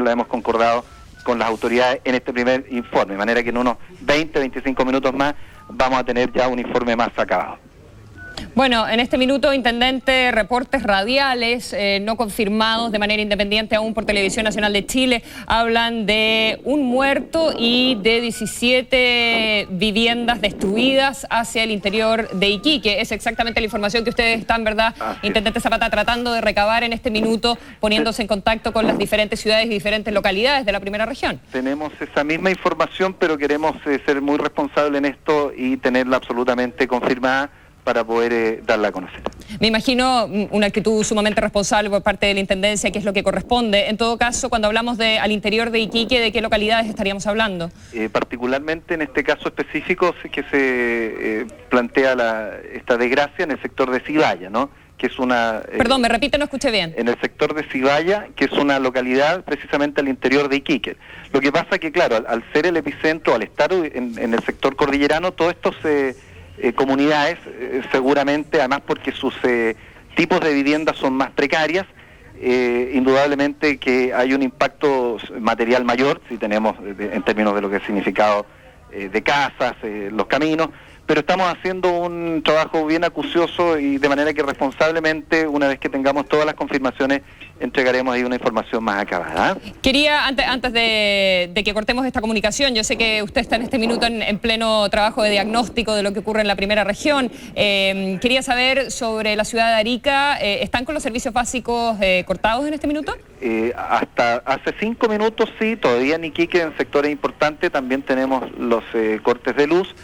también la hemos concordado con las autoridades en este primer informe, de manera que en unos 20-25 minutos más vamos a tener ya un informe más acabado. Bueno, en este minuto, intendente, reportes radiales no confirmados de manera independiente aún por Televisión Nacional de Chile hablan de un muerto y de 17 viviendas destruidas hacia el interior de Iquique. Es exactamente la información que ustedes están, ¿verdad, intendente Zapata, tratando de recabar en este minuto, poniéndose en contacto con las diferentes ciudades y diferentes localidades de la primera región? Tenemos esa misma información, pero queremos ser muy responsables en esto y tenerla absolutamente confirmada para poder darla a conocer. Me imagino una actitud sumamente responsable por parte de la Intendencia, que es lo que corresponde. En todo caso, cuando hablamos de al interior de Iquique, ¿de qué localidades estaríamos hablando? Particularmente en este caso específico que se plantea esta desgracia en el sector de Cibaya, ¿no? Que es una... Perdón, me repite, no escuché bien. En el sector de Cibaya, que es una localidad precisamente al interior de Iquique. Lo que pasa que, claro, al ser el epicentro, al estar en el sector cordillerano, todo esto comunidades, seguramente, además porque sus tipos de viviendas son más precarias, indudablemente que hay un impacto material mayor, si tenemos en términos de lo que ha significado de casas, los caminos, pero estamos haciendo un trabajo bien acucioso y de manera que responsablemente, una vez que tengamos todas las confirmaciones, entregaremos ahí una información más acabada. Quería, antes de que cortemos esta comunicación, yo sé que usted está en este minuto en pleno trabajo de diagnóstico de lo que ocurre en la primera región. Quería saber sobre la ciudad de Arica, ¿están con los servicios básicos cortados en este minuto? Hasta hace 5 minutos sí, todavía en Iquique, en sectores importantes, también tenemos los cortes de luz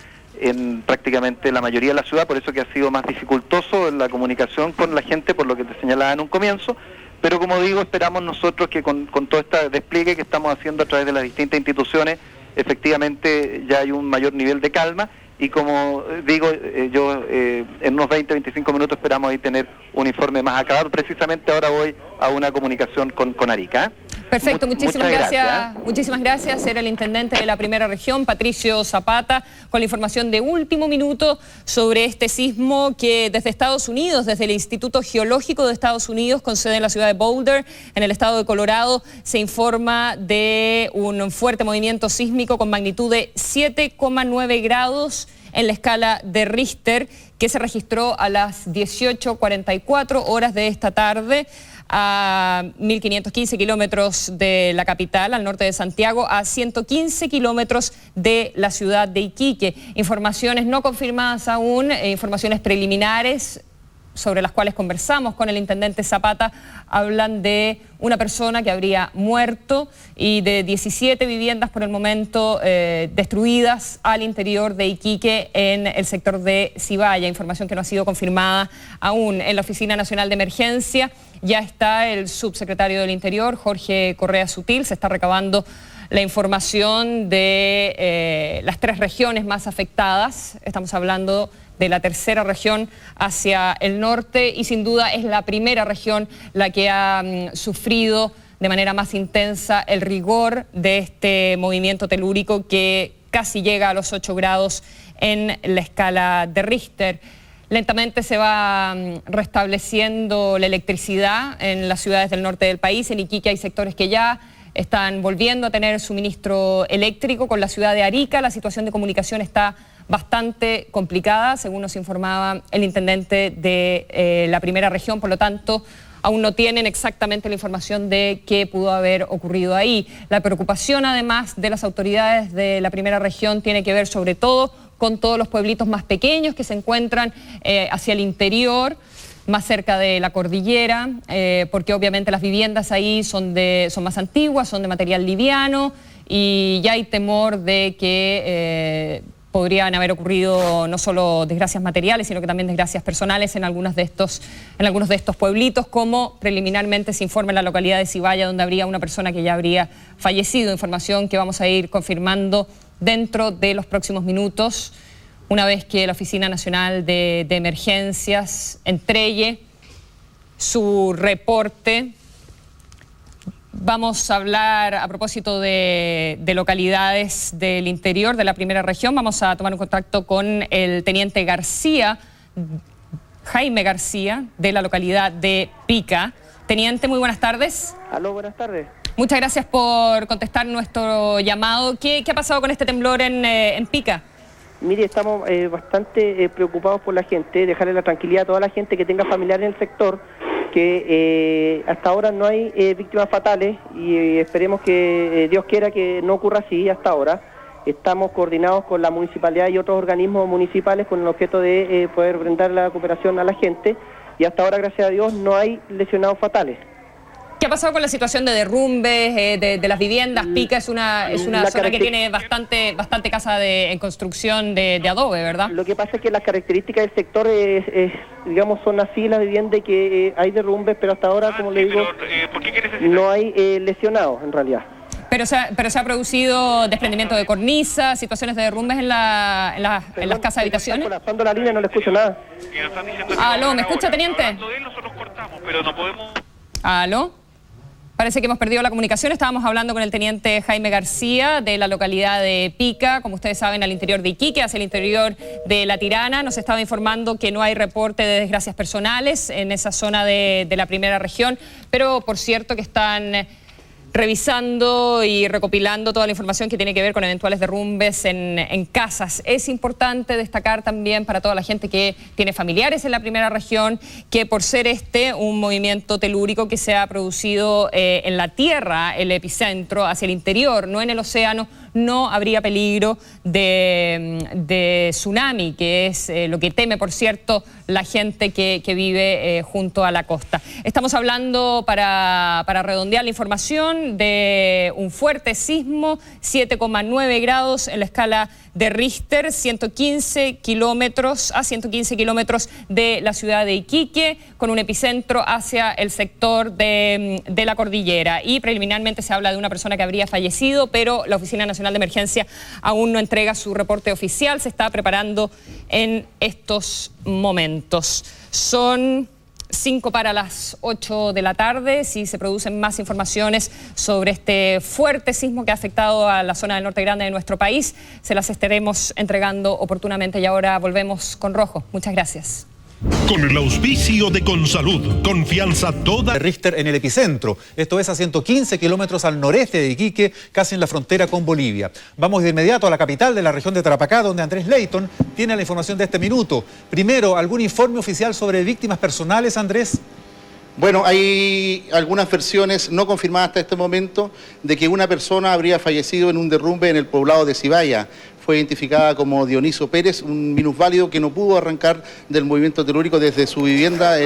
en prácticamente la mayoría de la ciudad, por eso que ha sido más dificultoso la comunicación con la gente, por lo que te señalaba en un comienzo, pero como digo, esperamos nosotros que con todo este despliegue que estamos haciendo a través de las distintas instituciones, efectivamente ya hay un mayor nivel de calma, y como digo, en unos 20-25 minutos esperamos ahí tener un informe más acabado. Precisamente ahora voy a una comunicación con Arica. Perfecto, muchísimas gracias. Muchísimas gracias. Era el intendente de la primera región, Patricio Zapata, con la información de último minuto sobre este sismo que desde Estados Unidos, desde el Instituto Geológico de Estados Unidos, con sede en la ciudad de Boulder, en el estado de Colorado, se informa de un fuerte movimiento sísmico con magnitud de 7,9 grados en la escala de Richter, que se registró a las 18:44 horas de esta tarde, a 1.515 kilómetros de la capital, al norte de Santiago, a 115 kilómetros de la ciudad de Iquique. Informaciones no confirmadas aún, informaciones preliminares sobre las cuales conversamos con el intendente Zapata, hablan de una persona que habría muerto y de 17 viviendas por el momento destruidas al interior de Iquique en el sector de Cibaya, información que no ha sido confirmada aún. En la Oficina Nacional de Emergencia ya está el subsecretario del Interior, Jorge Correa Sutil, se está recabando la información de las 3 regiones más afectadas. Estamos hablando de la tercera región hacia el norte y sin duda es la primera región la que ha sufrido de manera más intensa el rigor de este movimiento telúrico que casi llega a los 8 grados en la escala de Richter. Lentamente se va restableciendo la electricidad en las ciudades del norte del país. En Iquique hay sectores que ya están volviendo a tener suministro eléctrico. Con la ciudad de Arica la situación de comunicación está bastante complicada, según nos informaba el intendente de la primera región, por lo tanto aún no tienen exactamente la información de qué pudo haber ocurrido ahí. La preocupación además de las autoridades de la primera región tiene que ver sobre todo con todos los pueblitos más pequeños que se encuentran hacia el interior, más cerca de la cordillera, porque obviamente las viviendas ahí son más antiguas, son de material liviano y ya hay temor de que podrían haber ocurrido no solo desgracias materiales, sino que también desgracias personales en algunos de estos pueblitos, como preliminarmente se informa en la localidad de Cibaya, donde habría una persona que ya habría fallecido. Información que vamos a ir confirmando dentro de los próximos minutos, una vez que la Oficina Nacional de Emergencias entregue su reporte. Vamos a hablar a propósito de localidades del interior de la primera región. Vamos a tomar un contacto con el teniente García, Jaime García, de la localidad de Pica. Teniente, muy buenas tardes. Aló, buenas tardes. Muchas gracias por contestar nuestro llamado. ¿Qué ha pasado con este temblor en Pica? Mire, estamos bastante preocupados por la gente, dejarle la tranquilidad a toda la gente que tenga familiares en el sector, que hasta ahora no hay víctimas fatales y esperemos que Dios quiera que no ocurra así hasta ahora. Estamos coordinados con la municipalidad y otros organismos municipales con el objeto de poder brindar la cooperación a la gente y hasta ahora, gracias a Dios, no hay lesionados fatales. ¿Qué ha pasado con la situación de derrumbes de las viviendas? Pica es una zona que tiene bastante casa en construcción de adobe, ¿verdad? Lo que pasa es que las características del sector, digamos, son así las viviendas que hay derrumbes, pero hasta ahora, como le digo, no hay lesionados en realidad. Pero se ha producido desprendimiento de cornisas, situaciones de derrumbes en las casas habitaciones. Está colapsando la línea, no le escucho nada. ¿Aló? ¿Me escucha, teniente? Nosotros cortamos, pero no podemos... ¿Aló? Parece que hemos perdido la comunicación. Estábamos hablando con el teniente Jaime García de la localidad de Pica, como ustedes saben, al interior de Iquique, hacia el interior de La Tirana. Nos estaba informando que no hay reporte de desgracias personales en esa zona de la primera región, pero por cierto que están revisando y recopilando toda la información que tiene que ver con eventuales derrumbes en casas. Es importante destacar también para toda la gente que tiene familiares en la primera región que por ser un movimiento telúrico que se ha producido en la tierra, el epicentro, hacia el interior, no en el océano, no habría peligro de tsunami, que es lo que teme, por cierto, la gente que vive junto a la costa. Estamos hablando, para redondear la información, de un fuerte sismo, 7,9 grados en la escala de Richter, 115 kilómetros de la ciudad de Iquique, con un epicentro hacia el sector de la cordillera. Y preliminarmente se habla de una persona que habría fallecido, pero la Oficina Nacional de Emergencia aún no entrega su reporte oficial. Se está preparando en estos momentos. Son 5 para las 8 de la tarde. Si se producen más informaciones sobre este fuerte sismo que ha afectado a la zona del norte grande de nuestro país, se las estaremos entregando oportunamente. Y ahora volvemos con Rojo. Muchas gracias. Con el auspicio de Consalud, confianza toda. Richter en el epicentro, esto es a 115 kilómetros al noreste de Iquique, casi en la frontera con Bolivia. Vamos de inmediato a la capital de la región de Tarapacá, donde Andrés Leighton tiene la información de este minuto. Primero, ¿algún informe oficial sobre víctimas personales, Andrés? Bueno, hay algunas versiones no confirmadas hasta este momento de que una persona habría fallecido en un derrumbe en el poblado de Cibaya. Fue identificada como Dioniso Pérez, un minusválido que no pudo arrancar del movimiento telúrico desde su vivienda,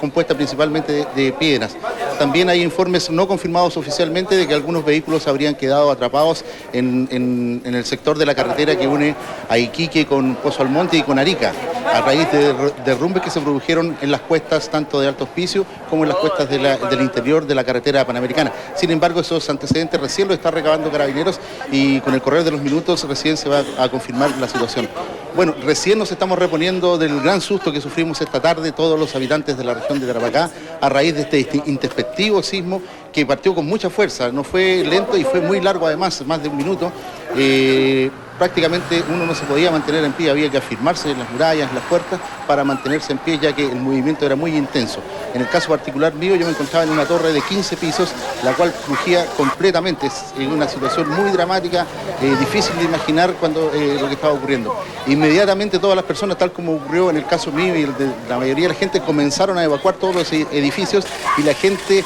compuesta principalmente de piedras. También hay informes no confirmados oficialmente de que algunos vehículos habrían quedado atrapados en el sector de la carretera que une a Iquique con Pozo Almonte y con Arica, a raíz de derrumbes que se produjeron en las cuestas tanto de Alto Hospicio como en las cuestas del interior de la carretera panamericana. Sin embargo, esos antecedentes recién los está recabando Carabineros y con el correr de los minutos recién se va a confirmar la situación. Bueno, recién nos estamos reponiendo del gran susto que sufrimos esta tarde todos los habitantes de la región de Tarapacá a raíz de este introspectivo sismo que partió con mucha fuerza. No fue lento y fue muy largo además, más de un minuto. Prácticamente uno no se podía mantener en pie, había que afirmarse en las murallas, en las puertas, para mantenerse en pie, ya que el movimiento era muy intenso. En el caso particular mío, yo me encontraba en una torre de 15 pisos, la cual crujía completamente. Es una situación muy dramática, difícil de imaginar lo que estaba ocurriendo. Inmediatamente todas las personas, tal como ocurrió en el caso mío y de la mayoría de la gente, comenzaron a evacuar todos los edificios y la gente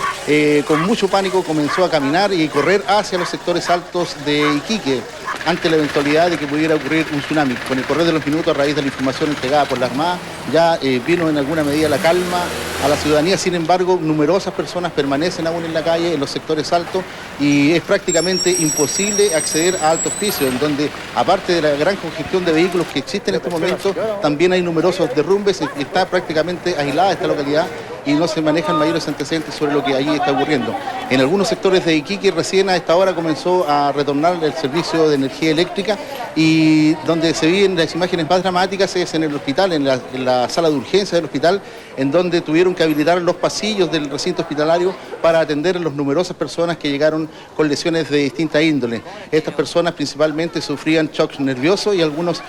con mucho pánico comenzó a caminar y correr hacia los sectores altos de Iquique, ante la eventualidad de que pudiera ocurrir un tsunami. Con el correr de los minutos, a raíz de la información entregada por la Armada, ya vino en alguna medida la calma a la ciudadanía. Sin embargo, numerosas personas permanecen aún en la calle, en los sectores altos, y es prácticamente imposible acceder a Alto Hospicio, en donde, aparte de la gran congestión de vehículos que existe en este momento, también hay numerosos derrumbes y está prácticamente aislada esta localidad y no se manejan mayores antecedentes sobre lo que allí está ocurriendo. En algunos sectores de Iquique recién a esta hora comenzó a retornar el servicio de energía eléctrica, y donde se ven las imágenes más dramáticas es en el hospital, en la sala de urgencia del hospital, en donde tuvieron que habilitar los pasillos del recinto hospitalario para atender a las numerosas personas que llegaron con lesiones de distinta índole. Estas personas principalmente sufrían shock nervioso y algunos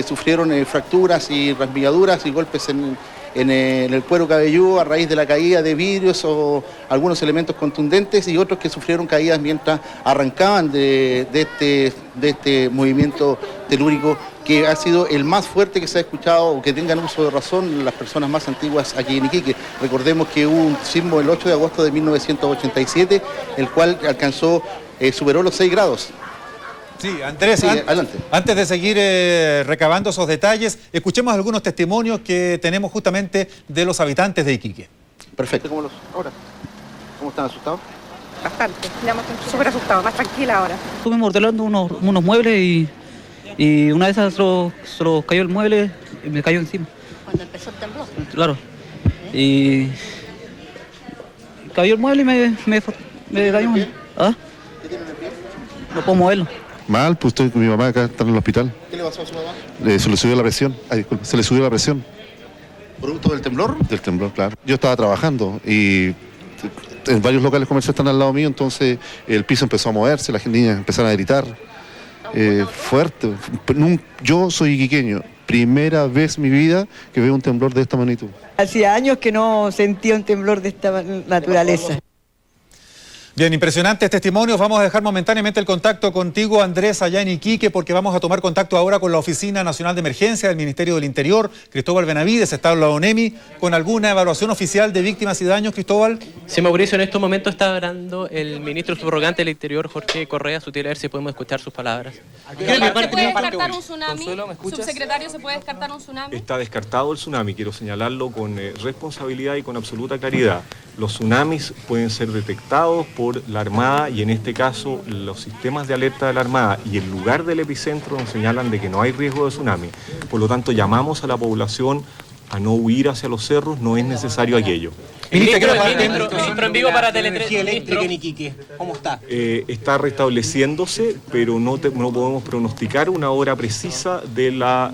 sufrieron fracturas y rasguñaduras y golpes en el cuero cabelludo a raíz de la caída de vidrios o algunos elementos contundentes, y otros que sufrieron caídas mientras arrancaban de este movimiento telúrico, que ha sido el más fuerte que se ha escuchado, o que tengan uso de razón las personas más antiguas aquí en Iquique. Recordemos que hubo un sismo el 8 de agosto de 1987, el cual superó los 6 grados. Sí, Andrés, sí, adelante. Antes de seguir recabando esos detalles, escuchemos algunos testimonios que tenemos justamente de los habitantes de Iquique. Perfecto. ¿Ahora? ¿Cómo están asustados? Bastante, estamos súper asustados, más tranquila ahora. Estuve modelando unos muebles y una de esas se los cayó el mueble y me cayó encima. Cuando empezó el temblor. Claro. Y cayó el mueble y me cayó. ¿Ah? ¿Qué tiene en el pie? No puedo moverlo. Mal, pues estoy con mi mamá acá, está en el hospital. ¿Qué le pasó a su mamá? Se le subió la presión. Disculpe, se le subió la presión. ¿Producto del temblor? Del temblor, claro. Yo estaba trabajando y en varios locales comerciales están al lado mío, entonces el piso empezó a moverse, las niñas empezaron a gritar. Fuerte. Yo soy iquiqueño. Primera vez en mi vida que veo un temblor de esta magnitud. Hacía años que no sentía un temblor de esta naturaleza. Bien, impresionantes testimonios. Vamos a dejar momentáneamente el contacto contigo, Andrés, allá en Iquique, porque vamos a tomar contacto ahora con la Oficina Nacional de Emergencia del Ministerio del Interior. Cristóbal Benavides está en la ONEMI con alguna evaluación oficial de víctimas y daños, Cristóbal. Sí, Mauricio, en estos momentos está hablando el ministro subrogante del Interior, Jorge Correa. A ver si podemos escuchar sus palabras. ¿Se puede descartar un tsunami? Subsecretario, ¿se puede descartar un tsunami? Está descartado el tsunami, quiero señalarlo con responsabilidad y con absoluta claridad. Los tsunamis pueden ser detectados por la Armada y en este caso los sistemas de alerta de la Armada y el lugar del epicentro nos señalan de que no hay riesgo de tsunami. Por lo tanto, llamamos a la población a no huir hacia los cerros, no es necesario aquello. Ministro en vivo para Tele 3. Eléctrica en Iquique, ¿cómo está? Está restableciéndose, pero no podemos pronosticar una hora precisa de la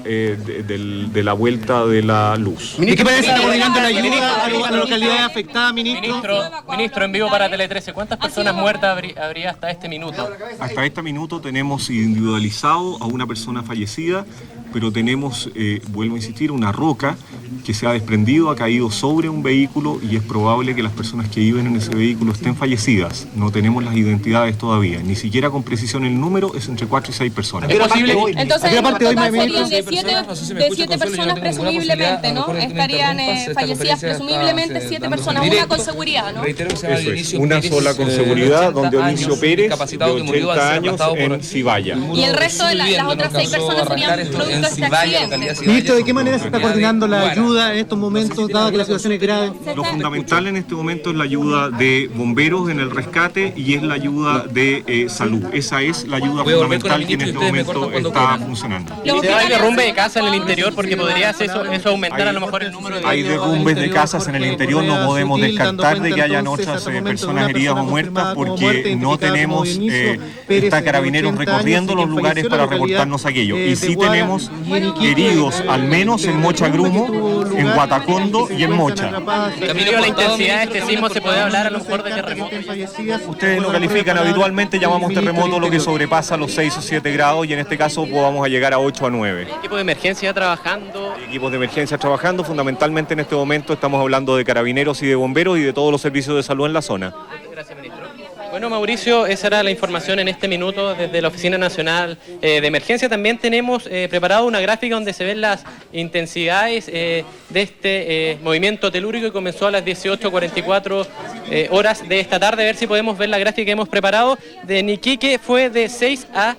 vuelta de la luz. ¿Y qué parece está coordinando la ayuda a la localidad afectada, ministro? Ministro en vivo para Tele 13, ¿cuántas personas muertas habría hasta este minuto? Hasta este minuto tenemos individualizado a una persona fallecida, pero tenemos, vuelvo a insistir, una roca que se ha desprendido, ha caído sobre un vehículo y es probable que las personas que viven en ese vehículo estén fallecidas. No tenemos las identidades todavía, ni siquiera con precisión el número, es entre 4 y 6 personas. ¿Es posible? Entonces, en total serían de 7 personas presumiblemente, ¿no? Estarían fallecidas presumiblemente 7 personas, una con seguridad, ¿no? Eso es, una sola con seguridad, donde Dionisio Pérez, de 80 años, en Cibaya. Y el resto de las otras 6 personas serían producto de este accidente. Ministro, ¿de qué manera se está coordinando la ayuda en estos momentos, dado que la situación es grave? Lo fundamental en este momento es la ayuda de bomberos en el rescate y es la ayuda de salud. Esa es la ayuda fundamental que en este momento está funcionando. ¿Hay derrumbe de casa en el interior? Porque podría eso aumentar a lo mejor el número de... Hay derrumbes de casas en el interior, no podemos descartar de que hayan otras personas heridas o muertas porque no tenemos, está Carabineros recorriendo los lugares para reportarnos aquello. Y sí tenemos heridos, al menos en Mochagrumo, en Guatacondo y en Mocha. Debido a la intensidad de este sismo, ¿se puede hablar a lo mejor de terremoto? Ustedes lo califican habitualmente, llamamos terremoto lo que sobrepasa los 6 o 7 grados y en este caso vamos a llegar a 8 a 9. ¿Equipo de emergencia trabajando? Equipos de emergencia trabajando, fundamentalmente en este momento estamos hablando de carabineros y de bomberos y de todos los servicios de salud en la zona. Gracias, ministro. Bueno, Mauricio, esa era la información en este minuto desde la Oficina Nacional de Emergencia. También tenemos preparado una gráfica donde se ven las intensidades de este movimiento telúrico que comenzó a las 18:44 horas de esta tarde. A ver si podemos ver la gráfica que hemos preparado. De Iquique fue de 6 a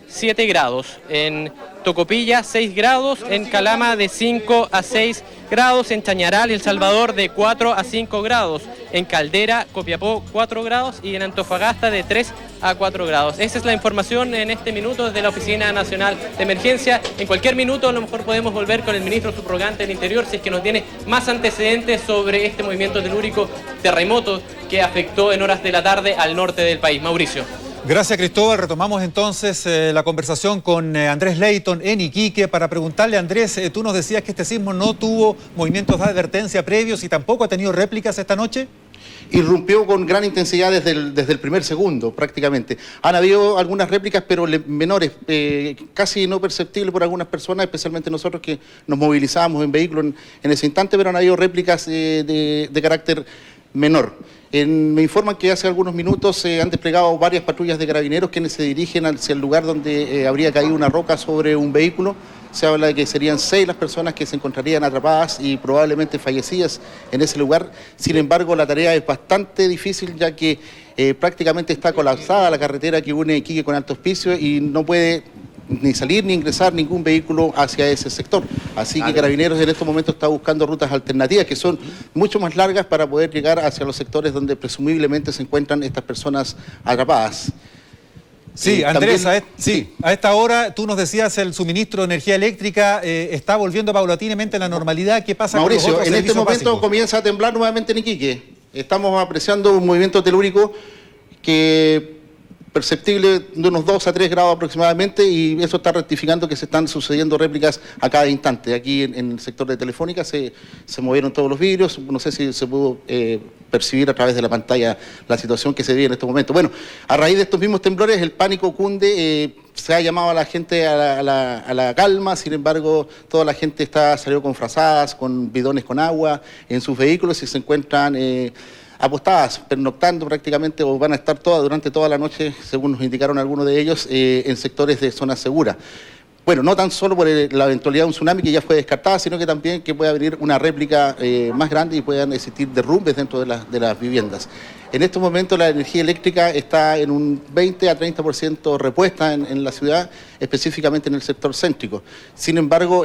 7 grados. En Tocopilla 6 grados, en Calama de 5 a 6 grados, en Chañaral y El Salvador de 4 a 5 grados, en Caldera, Copiapó 4 grados y en Antofagasta de 3 a 4 grados. Esa es la información en este minuto desde la Oficina Nacional de Emergencia. En cualquier minuto a lo mejor podemos volver con el ministro subrogante del Interior si es que nos tiene más antecedentes sobre este movimiento telúrico terremoto que afectó en horas de la tarde al norte del país. Mauricio. Gracias, Cristóbal. Retomamos entonces la conversación con Andrés Leyton en Iquique para preguntarle, Andrés, tú nos decías que este sismo no tuvo movimientos de advertencia previos y tampoco ha tenido réplicas esta noche. irrumpió con gran intensidad desde el primer segundo, prácticamente. Han habido algunas réplicas, pero menores, casi no perceptibles por algunas personas, especialmente nosotros que nos movilizábamos en vehículos en ese instante, pero han habido réplicas de carácter menor. Me informan que hace algunos minutos se han desplegado varias patrullas de carabineros quienes se dirigen hacia el lugar donde habría caído una roca sobre un vehículo. Se habla de que serían 6 las personas que se encontrarían atrapadas y probablemente fallecidas en ese lugar. Sin embargo, la tarea es bastante difícil ya que prácticamente está colapsada la carretera que une Iquique con Alto Hospicio y no puede ni salir ni ingresar ningún vehículo hacia ese sector. Así que Carabineros en estos momentos está buscando rutas alternativas que son mucho más largas para poder llegar hacia los sectores donde presumiblemente se encuentran estas personas atrapadas. Sí, Andrés, a esta hora tú nos decías el suministro de energía eléctrica está volviendo paulatinamente a la normalidad. ¿Qué pasa Mauricio, con los otros en este momento básicos? comienza a temblar nuevamente en Iquique. Estamos apreciando un movimiento telúrico que perceptible de unos 2 a 3 grados aproximadamente y eso está rectificando que se están sucediendo réplicas a cada instante. Aquí en el sector de Telefónica se movieron todos los vidrios, no sé si se pudo percibir a través de la pantalla la situación que se vive en este momento. Bueno, a raíz de estos mismos temblores el pánico cunde, se ha llamado a la gente a la calma, sin embargo toda la gente salió con frazadas, con bidones con agua en sus vehículos y se encuentran apostadas, pernoctando prácticamente o van a estar durante toda la noche, según nos indicaron algunos de ellos, en sectores de zona segura. Bueno, no tan solo por la eventualidad de un tsunami que ya fue descartada, sino que también que pueda venir una réplica más grande y puedan existir derrumbes dentro de las viviendas. En estos momentos la energía eléctrica está en un 20 a 30% repuesta en la ciudad, específicamente en el sector céntrico. Sin embargo,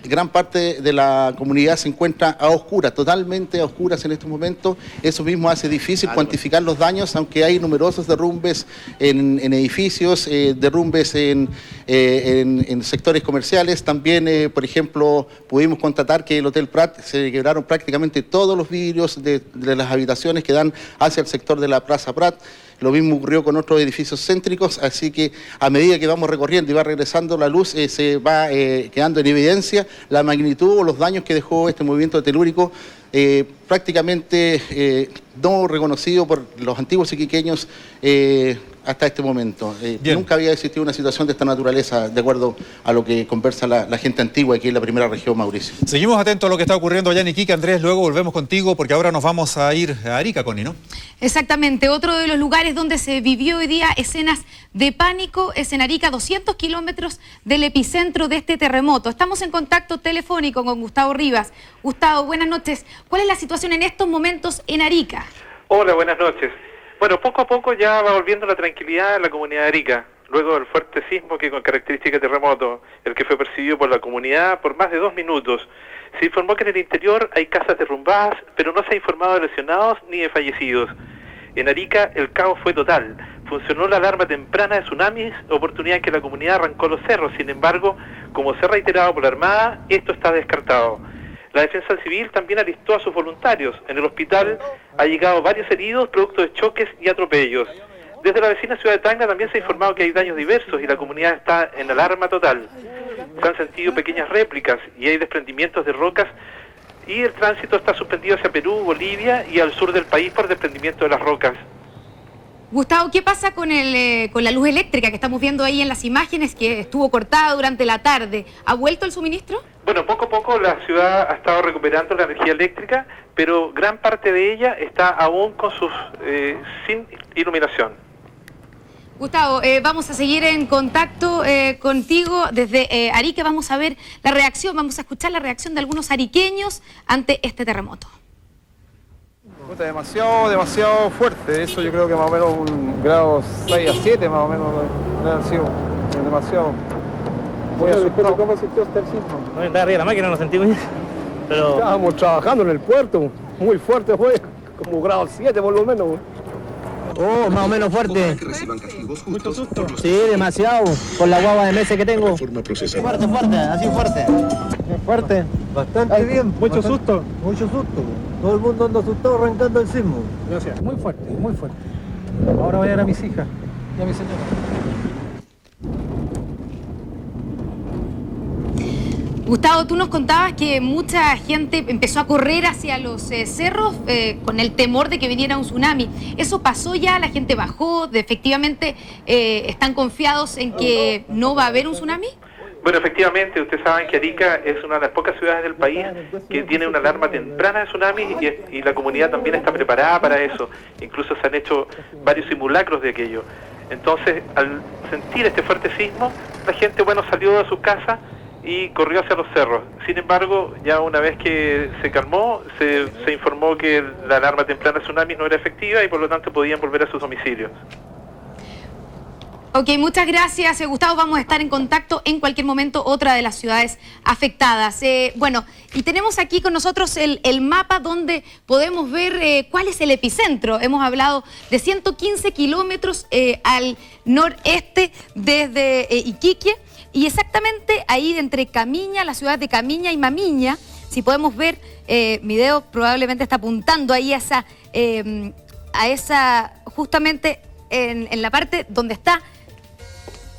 gran parte de la comunidad se encuentra a oscuras, totalmente a oscuras en estos momentos. Eso mismo hace difícil cuantificar los daños, aunque hay numerosos derrumbes en edificios, derrumbes en sectores comerciales. También, por ejemplo, pudimos constatar que el Hotel Prat se quebraron prácticamente todos los vidrios de las habitaciones que dan hacia el sector de la Plaza Prat. Lo mismo ocurrió con otros edificios céntricos, así que a medida que vamos recorriendo y va regresando la luz, se va quedando en evidencia la magnitud o los daños que dejó este movimiento telúrico, prácticamente no reconocido por los antiguos iquiqueños hasta este momento. Nunca había existido una situación de esta naturaleza, de acuerdo a lo que conversa la gente antigua aquí en la primera región, Mauricio. Seguimos atentos a lo que está ocurriendo allá en Iquique, Andrés, luego volvemos contigo porque ahora nos vamos a ir a Arica, Connie, ¿no? Exactamente, otro de los lugares donde se vivió hoy día escenas de pánico es en Arica, 200 kilómetros del epicentro de este terremoto. Estamos en contacto telefónico con Gustavo Rivas. Gustavo, buenas noches. ¿Cuál es la situación en estos momentos en Arica? Hola, buenas noches. Bueno, poco a poco ya va volviendo la tranquilidad en la comunidad de Arica, luego del fuerte sismo que con característica de terremoto, el que fue percibido por la comunidad por más de 2 minutos. Se informó que en el interior hay casas derrumbadas, pero no se ha informado de lesionados ni de fallecidos. En Arica el caos fue total. Funcionó la alarma temprana de tsunamis, oportunidad en que la comunidad arrancó los cerros. Sin embargo, como se ha reiterado por la Armada, esto está descartado. La Defensa Civil también alistó a sus voluntarios. En el hospital ha llegado varios heridos producto de choques y atropellos. Desde la vecina ciudad de Tacna también se ha informado que hay daños diversos y la comunidad está en alarma total. Se han sentido pequeñas réplicas y hay desprendimientos de rocas y el tránsito está suspendido hacia Perú, Bolivia y al sur del país por desprendimiento de las rocas. Gustavo, ¿qué pasa con la luz eléctrica que estamos viendo ahí en las imágenes que estuvo cortada durante la tarde? ¿Ha vuelto el suministro? Bueno, poco a poco la ciudad ha estado recuperando la energía eléctrica, pero gran parte de ella está aún con sin iluminación. Gustavo, vamos a seguir en contacto contigo desde Arica. Vamos a ver la reacción, vamos a escuchar la reacción de algunos ariqueños ante este terremoto. Demasiado fuerte. Eso yo creo que más o menos un grado 6 a 7 más o menos ha sido demasiado. Pero ¿cómo sintió usted el sismo? No, está arriba de la máquina, no sentimos bien. Pero... Estábamos trabajando en el puerto, muy fuerte fue, como grado 7 por lo menos. Oh, más o menos fuerte. Mucho susto. Sí, demasiado. Con la guagua de meses que tengo. Fuerte, así fuerte. Fuerte. Bastante bien. Mucho susto. Mucho susto. Todo el mundo anda asustado arrancando el sismo. Gracias. Muy fuerte, muy fuerte. Ahora voy a ver a mis hijas y a mi señora. Gustavo, tú nos contabas que mucha gente empezó a correr hacia los cerros con el temor de que viniera un tsunami. ¿Eso pasó ya? ¿La gente bajó? ¿Efectivamente están confiados en que no va a haber un tsunami? Bueno, efectivamente, ustedes saben que Arica es una de las pocas ciudades del país que tiene una alarma temprana de tsunami y la comunidad también está preparada para eso. Incluso se han hecho varios simulacros de aquello. Entonces, al sentir este fuerte sismo, la gente, salió de sus casas y corrió hacia los cerros. Sin embargo, ya una vez que se calmó, se informó que la alarma temprana de tsunami no era efectiva y por lo tanto podían volver a sus domicilios. Ok, muchas gracias, Gustavo. Vamos a estar en contacto en cualquier momento, otra de las ciudades afectadas. Y tenemos aquí con nosotros el mapa donde podemos ver cuál es el epicentro. Hemos hablado de 115 kilómetros al noreste desde Iquique y exactamente ahí entre Camiña, la ciudad de Camiña y Mamiña, si podemos ver, Mideo probablemente está apuntando ahí a esa justamente en la parte donde está.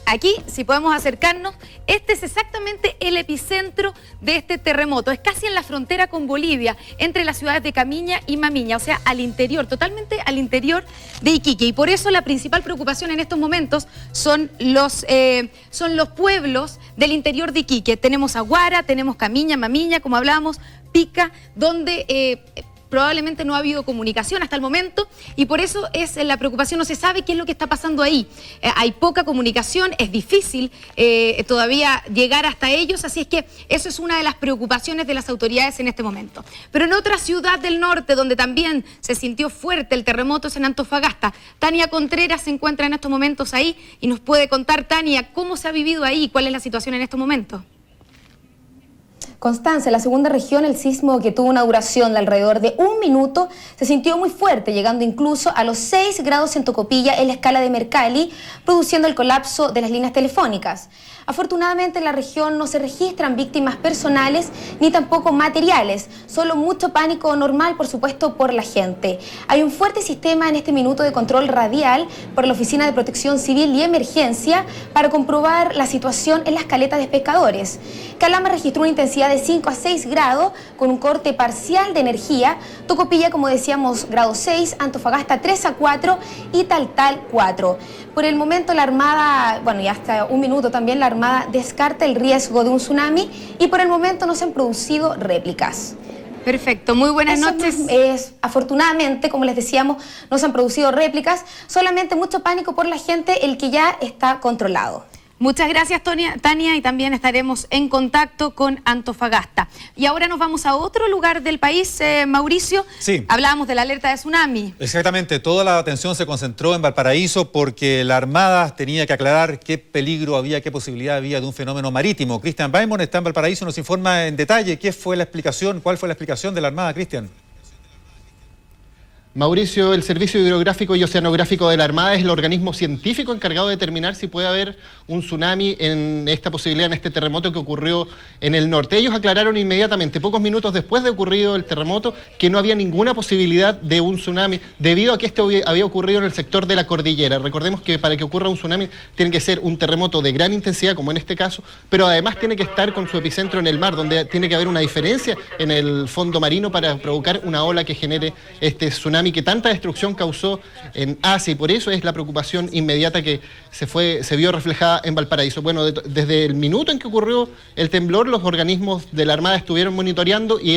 Aquí, si podemos acercarnos, este es exactamente el epicentro de este terremoto. Es casi en la frontera con Bolivia, entre las ciudades de Camiña y Mamiña, o sea, al interior, totalmente al interior de Iquique. Y por eso la principal preocupación en estos momentos son los pueblos del interior de Iquique. Tenemos Aguara, tenemos Camiña, Mamiña, como hablábamos, Pica, donde probablemente no ha habido comunicación hasta el momento y por eso es la preocupación, no se sabe qué es lo que está pasando ahí. Hay poca comunicación, es difícil todavía llegar hasta ellos, así es que eso es una de las preocupaciones de las autoridades en este momento. Pero en otra ciudad del norte, donde también se sintió fuerte el terremoto, es en Antofagasta. Tania Contreras se encuentra en estos momentos ahí y nos puede contar, Tania, cómo se ha vivido ahí, cuál es la situación en estos momentos. Constanza, en la segunda región, el sismo, que tuvo una duración de alrededor de 1 minuto, se sintió muy fuerte, llegando incluso a los 6 grados en Tocopilla en la escala de Mercalli, produciendo el colapso de las líneas telefónicas. Afortunadamente en la región no se registran víctimas personales ni tampoco materiales, solo mucho pánico normal, por supuesto, por la gente. Hay un fuerte sistema en este minuto de control radial por la Oficina de Protección Civil y Emergencia para comprobar la situación en las caletas de pescadores. Calama registró una intensidad de 5 a 6 grados con un corte parcial de energía. Tocopilla, como decíamos, grado 6, Antofagasta 3 a 4 y Taltal 4. Por el momento la Armada, y hasta 1 minuto también, la Armada descarta el riesgo de un tsunami y por el momento no se han producido réplicas. Perfecto, muy buenas noches. Afortunadamente, como les decíamos, no se han producido réplicas, solamente mucho pánico por la gente, el que ya está controlado. Muchas gracias, Tania, y también estaremos en contacto con Antofagasta. Y ahora nos vamos a otro lugar del país, Mauricio. Sí. Hablábamos de la alerta de tsunami. Exactamente, toda la atención se concentró en Valparaíso porque la Armada tenía que aclarar qué peligro había, qué posibilidad había de un fenómeno marítimo. Cristian Baimon está en Valparaíso, nos informa en detalle cuál fue la explicación de la Armada, Cristian. Mauricio, el Servicio Hidrográfico y Oceanográfico de la Armada es el organismo científico encargado de determinar si puede haber un tsunami en esta posibilidad, en este terremoto que ocurrió en el norte. Ellos aclararon inmediatamente, pocos minutos después de ocurrido el terremoto, que no había ninguna posibilidad de un tsunami debido a que esto había ocurrido en el sector de la cordillera. Recordemos que para que ocurra un tsunami tiene que ser un terremoto de gran intensidad, como en este caso, pero además tiene que estar con su epicentro en el mar, donde tiene que haber una diferencia en el fondo marino para provocar una ola que genere este tsunami que tanta destrucción causó en Asia, y por eso es la preocupación inmediata que se vio reflejada en Valparaíso. Bueno, desde el minuto en que ocurrió el temblor, los organismos de la Armada estuvieron monitoreando y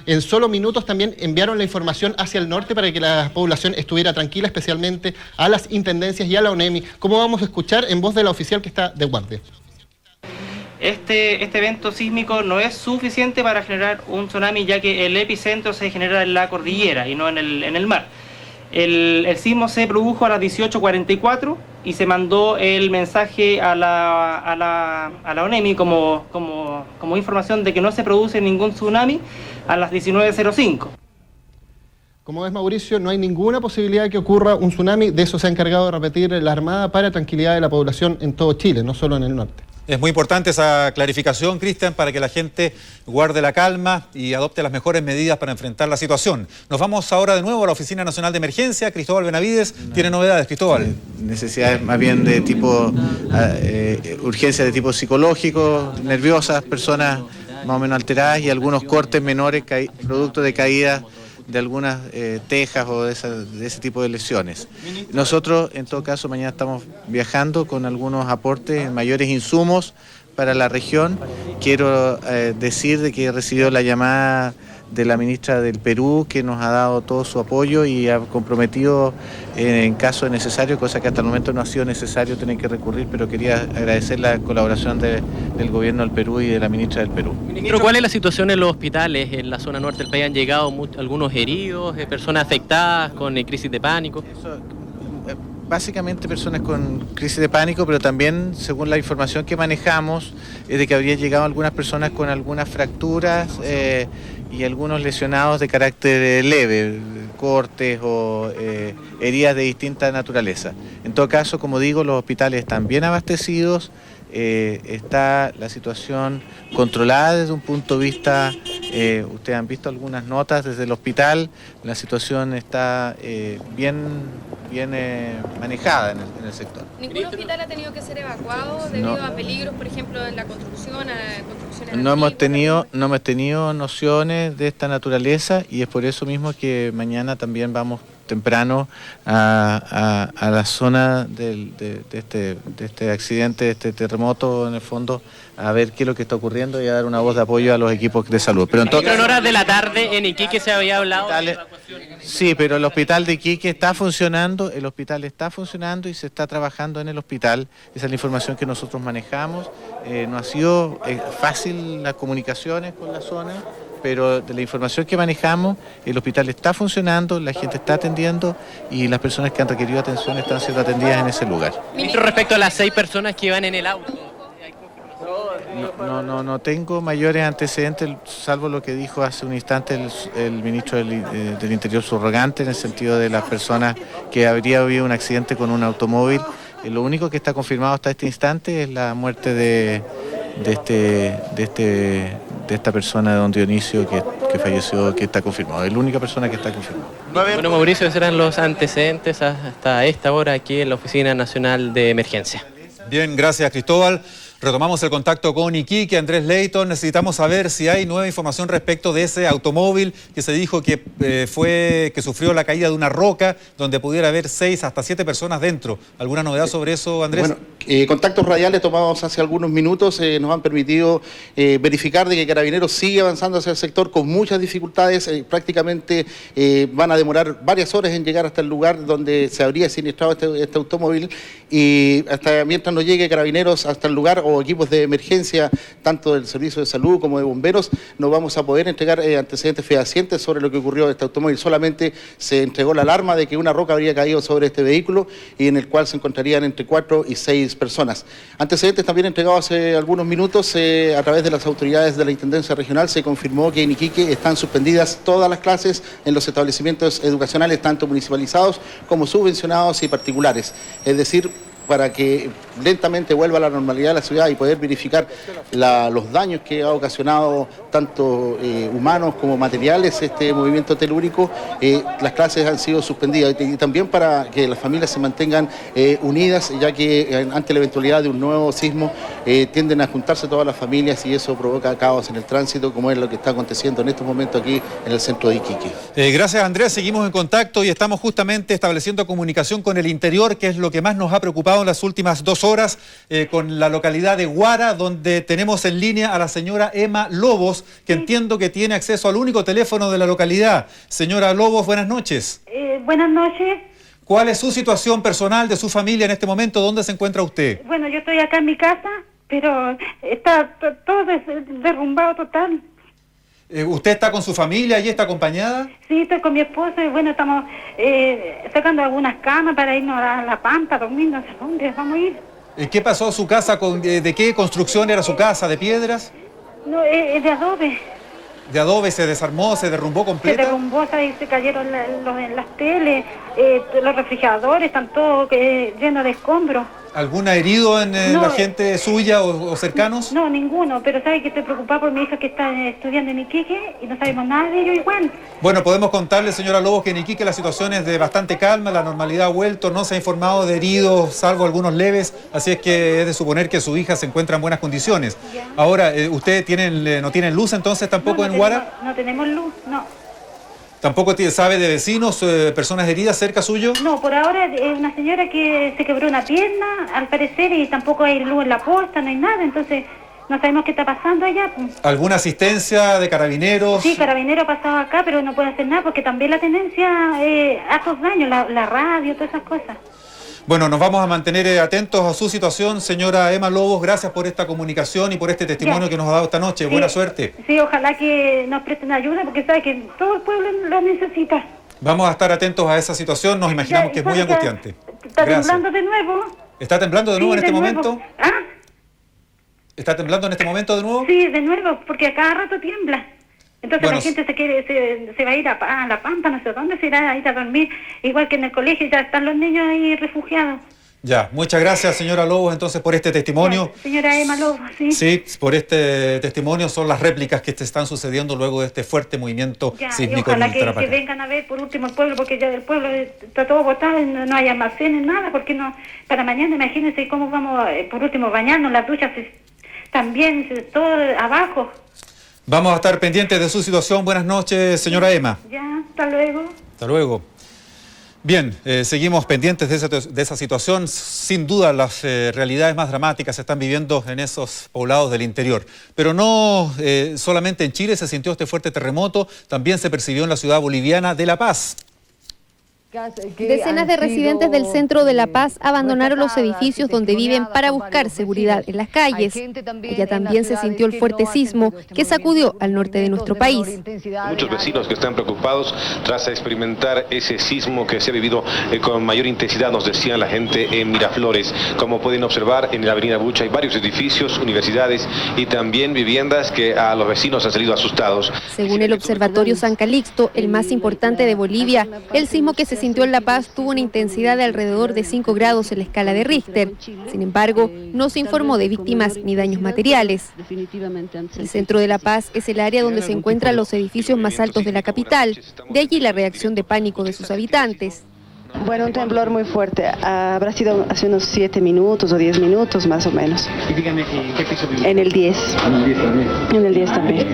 en solo minutos también enviaron la información hacia el norte para que la población estuviera tranquila, especialmente a las intendencias y a la ONEMI, como vamos a escuchar en voz de la oficial que está de guardia. Este evento sísmico no es suficiente para generar un tsunami, ya que el epicentro se genera en la cordillera y no en el mar. El sismo se produjo a las 18:44 y se mandó el mensaje a la ONEMI como información de que no se produce ningún tsunami a las 19:05. Como ves, Mauricio, no hay ninguna posibilidad de que ocurra un tsunami. De eso se ha encargado de repetir la Armada para tranquilidad de la población en todo Chile, no solo en el norte. Es muy importante esa clarificación, Cristian, para que la gente guarde la calma y adopte las mejores medidas para enfrentar la situación. Nos vamos ahora de nuevo a la Oficina Nacional de Emergencia. Cristóbal Benavides tiene novedades. Cristóbal. Necesidades más bien de tipo, urgencias de tipo psicológico, nerviosas, personas más o menos alteradas y algunos cortes menores producto de caídas de algunas tejas o de ese tipo de lesiones. Nosotros, en todo caso, mañana estamos viajando con algunos aportes, mayores insumos para la región. Quiero decir de que he recibido la llamada de la ministra del Perú, que nos ha dado todo su apoyo y ha comprometido en caso de necesario, cosa que hasta el momento no ha sido necesario tener que recurrir, pero quería agradecer la colaboración del gobierno del Perú y de la ministra del Perú. Ministro, ¿cuál es la situación en los hospitales en la zona norte del país? ¿Han llegado algunos heridos, personas afectadas con crisis de pánico? Básicamente personas con crisis de pánico, pero también, según la información que manejamos, es de que habrían llegado algunas personas con algunas fracturas y algunos lesionados de carácter leve, cortes o heridas de distinta naturaleza. En todo caso, como digo, los hospitales están bien abastecidos, está la situación controlada desde un punto de vista, ustedes han visto algunas notas desde el hospital, la situación está bien manejada en el sector. ¿Ningún hospital ha tenido que ser evacuado debido a peligros, por ejemplo, en la construcción, a construcciones no hemos tenido nociones de esta naturaleza y es por eso mismo que mañana también vamos temprano a la zona de este accidente, de este terremoto, en el fondo, a ver qué es lo que está ocurriendo y a dar una voz de apoyo a los equipos de salud. Pero en horas de la tarde en Iquique se había hablado de evacuación. Sí, pero el hospital de Iquique está funcionando, y se está trabajando en el hospital. Esa es la información que nosotros manejamos. No ha sido fácil las comunicaciones con la zona, pero de la información que manejamos, el hospital está funcionando, la gente está atendiendo y las personas que han requerido atención están siendo atendidas en ese lugar. Ministro, respecto a las 6 personas que iban en el auto, no tengo mayores antecedentes, salvo lo que dijo hace un instante el ministro del Interior subrogante, en el sentido de las personas que habría habido un accidente con un automóvil. Lo único que está confirmado hasta este instante es la muerte de esta persona, de don Dionisio, que falleció, que está confirmado. Es la única persona que está confirmada. Bueno, Mauricio, esos eran los antecedentes hasta esta hora aquí en la Oficina Nacional de Emergencia. Bien, gracias, Cristóbal. Retomamos el contacto con Iquique, Andrés Leyton. Necesitamos saber si hay nueva información respecto de ese automóvil que se dijo que sufrió la caída de una roca, donde pudiera haber 6 hasta 7 personas dentro. ¿Alguna novedad sobre eso, Andrés? Bueno, contactos radiales tomados hace algunos minutos nos han permitido verificar de que Carabineros sigue avanzando hacia el sector con muchas dificultades. Prácticamente van a demorar varias horas en llegar hasta el lugar donde se habría siniestrado este automóvil, y hasta mientras no llegue Carabineros hasta el lugar o equipos de emergencia, tanto del Servicio de Salud como de Bomberos, no vamos a poder entregar antecedentes fehacientes sobre lo que ocurrió en este automóvil. Solamente se entregó la alarma de que una roca habría caído sobre este vehículo y en el cual se encontrarían entre 4 y 6 personas. Antecedentes también entregados hace algunos minutos a través de las autoridades de la Intendencia Regional. Se confirmó que en Iquique están suspendidas todas las clases en los establecimientos educacionales, tanto municipalizados como subvencionados y particulares. Es decir, para que lentamente vuelva a la normalidad de la ciudad y poder verificar los daños que ha ocasionado tanto humanos como materiales este movimiento telúrico, las clases han sido suspendidas, y también para que las familias se mantengan unidas, ya que ante la eventualidad de un nuevo sismo tienden a juntarse todas las familias y eso provoca caos en el tránsito, como es lo que está aconteciendo en estos momentos aquí en el centro de Iquique. Gracias, Andrés. Seguimos en contacto y estamos justamente estableciendo comunicación con el interior, que es lo que más nos ha preocupado en las últimas 2 horas, con la localidad de Huara, donde tenemos en línea a la señora Emma Lobos, que entiendo que tiene acceso al único teléfono de la localidad. Señora Lobos, buenas noches. Buenas noches. ¿Cuál es su situación personal, de su familia en este momento? ¿Dónde se encuentra usted? Bueno, yo estoy acá en mi casa, pero está todo derrumbado total. ¿Usted está con su familia y está acompañada? Sí, estoy con mi esposo y bueno, estamos sacando algunas camas para irnos a La Pampa, dormindo, no sé dónde vamos a ir. ¿Qué pasó a su casa? ¿De qué construcción era su casa? ¿De piedras? No, es de adobe. ¿De adobe? ¿Se desarmó? ¿Se derrumbó completa? Se derrumbó, se cayeron las teles, los refrigeradores, están todos llenos de escombros. ¿Algún herido en No, la gente suya o cercanos? No, ninguno, pero sabe que estoy preocupada por mi hija que está estudiando en Iquique y no sabemos nada de ello igual. Bueno, podemos contarle, señora Lobos, que en Iquique la situación es de bastante calma, la normalidad ha vuelto, no se ha informado de heridos, salvo algunos leves, así es que es de suponer que su hija se encuentra en buenas condiciones. Ahora, ¿ustedes no tienen luz entonces tampoco en Huara? No tenemos luz, no. ¿Tampoco sabe de vecinos, personas heridas cerca suyo? No, por ahora es una señora que se quebró una pierna, al parecer, y tampoco hay luz en la posta, no hay nada, entonces no sabemos qué está pasando allá. ¿Alguna asistencia de carabineros? Sí, carabinero ha pasado acá, pero no puede hacer nada porque también la tenencia hace daños, la radio, todas esas cosas. Bueno, nos vamos a mantener atentos a su situación, señora Emma Lobos. Gracias por esta comunicación y por este testimonio que nos ha dado esta noche. Buena suerte. Sí, ojalá que nos presten ayuda porque sabe que todo el pueblo lo necesita. Vamos a estar atentos a esa situación. Nos imaginamos que es muy angustiante. ¿Está temblando de nuevo? ¿Está temblando de nuevo en este nuevo. momento? ¿Ah? ¿Está temblando en este momento de nuevo? Sí, de nuevo, porque a cada rato tiembla. Entonces Bueno, la gente se va a ir a La Pampa, no sé dónde, se irá a ir a dormir. Igual que en el colegio, ya están los niños ahí refugiados. Ya, muchas gracias, señora Lobos, entonces, por este testimonio. Señora Emma Lobos, sí. Sí, por este testimonio son las réplicas que están sucediendo luego de este fuerte movimiento sísmico en Ojalá que Tarapacá. vengan a ver por último el pueblo, porque ya el pueblo está todo botado, no hay almacenes, nada, porque no, para mañana imagínense cómo vamos, por último, bañarnos, las duchas también, todo abajo. Vamos a estar pendientes de su situación. Buenas noches, señora Emma. Ya, hasta luego. Hasta luego. Bien, seguimos pendientes de esa situación. Sin duda las realidades más dramáticas se están viviendo en esos poblados del interior. Pero no solamente en Chile se sintió este fuerte terremoto, también se percibió en la ciudad boliviana de La Paz. Decenas de residentes del centro de La Paz abandonaron los edificios donde viven para buscar seguridad en las calles. Allá también se sintió el fuerte sismo que sacudió al norte de nuestro país. Muchos vecinos que están preocupados tras experimentar ese sismo que se ha vivido con mayor intensidad, nos decían la gente en Miraflores. Como pueden observar, en la avenida Bucha hay varios edificios, universidades y también viviendas que a los vecinos han salido asustados. Según el Observatorio San Calixto, el más importante de Bolivia, el sismo que se sintió en La Paz tuvo una intensidad de alrededor de 5 grados en la escala de Richter. Sin embargo, no se informó de víctimas ni daños materiales. El centro de La Paz es el área donde se encuentran los edificios más altos de la capital. De allí la reacción de pánico de sus habitantes. Bueno, un temblor muy fuerte. Habrá sido hace unos 7 minutos o 10 minutos más o menos. Y dígame, ¿en qué piso vive? En el 10. En el 10 también. En el 10 también.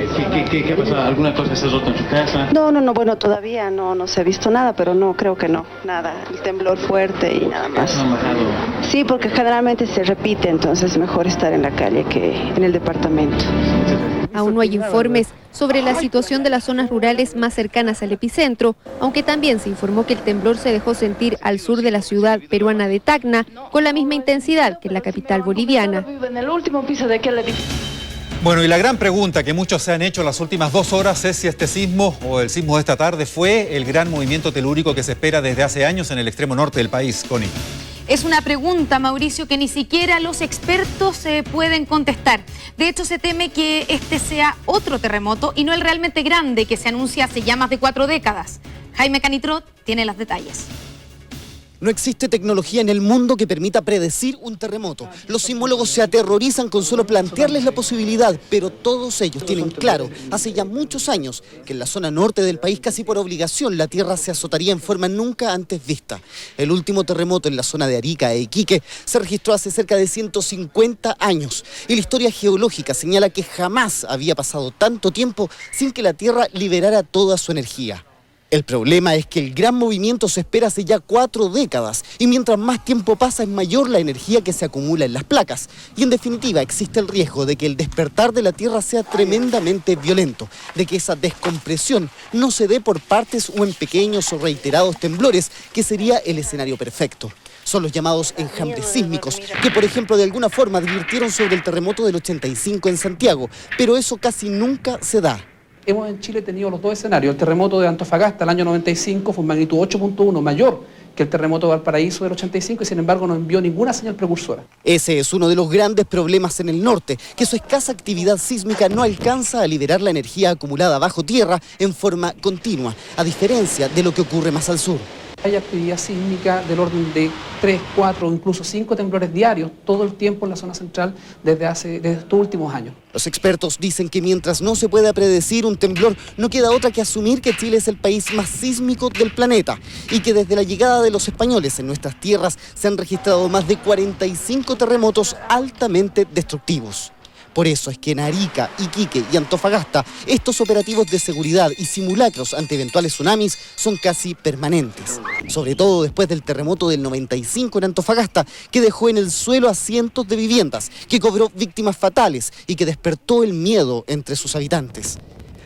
¿Qué ha pasado? ¿Alguna cosa se ha roto en su casa? No, bueno, todavía no se ha visto nada, pero no, creo que no, nada. El temblor fuerte y nada más. ¿Han bajado? Sí, porque generalmente se repite, entonces es mejor estar en la calle que en el departamento. Aún no hay informes sobre la situación de las zonas rurales más cercanas al epicentro, aunque también se informó que el temblor se dejó sentir al sur de la ciudad peruana de Tacna, con la misma intensidad que en la capital boliviana. En el último piso de aquel edificio. Bueno, y la gran pregunta que muchos se han hecho las últimas 2 horas es si este sismo o el sismo de esta tarde fue el gran movimiento telúrico que se espera desde hace años en el extremo norte del país. Connie. Es una pregunta, Mauricio, que ni siquiera los expertos se pueden contestar. De hecho, se teme que este sea otro terremoto y no el realmente grande que se anuncia hace ya más de 4 décadas. Jaime Canitrot tiene los detalles. No existe tecnología en el mundo que permita predecir un terremoto. Los sismólogos se aterrorizan con solo plantearles la posibilidad, pero todos ellos tienen claro, hace ya muchos años, que en la zona norte del país casi por obligación la tierra se azotaría en forma nunca antes vista. El último terremoto en la zona de Arica e Iquique se registró hace cerca de 150 años y la historia geológica señala que jamás había pasado tanto tiempo sin que la tierra liberara toda su energía. El problema es que el gran movimiento se espera hace ya 4 décadas y mientras más tiempo pasa es mayor la energía que se acumula en las placas. Y en definitiva existe el riesgo de que el despertar de la Tierra sea tremendamente violento, de que esa descompresión no se dé por partes o en pequeños o reiterados temblores, que sería el escenario perfecto. Son los llamados enjambres sísmicos, que por ejemplo de alguna forma advirtieron sobre el terremoto del 85 en Santiago, pero eso casi nunca se da. Hemos en Chile tenido los 2 escenarios. El terremoto de Antofagasta el año 95 fue magnitud 8.1, mayor que el terremoto de Valparaíso del 85 y sin embargo no envió ninguna señal precursora. Ese es uno de los grandes problemas en el norte, que su escasa actividad sísmica no alcanza a liberar la energía acumulada bajo tierra en forma continua, a diferencia de lo que ocurre más al sur. Hay actividad sísmica del orden de 3, 4 o incluso 5 temblores diarios todo el tiempo en la zona central desde estos últimos años. Los expertos dicen que mientras no se pueda predecir un temblor, no queda otra que asumir que Chile es el país más sísmico del planeta y que desde la llegada de los españoles en nuestras tierras se han registrado más de 45 terremotos altamente destructivos. Por eso es que en Arica, Iquique y Antofagasta, estos operativos de seguridad y simulacros ante eventuales tsunamis son casi permanentes. Sobre todo después del terremoto del 95 en Antofagasta, que dejó en el suelo a cientos de viviendas, que cobró víctimas fatales y que despertó el miedo entre sus habitantes.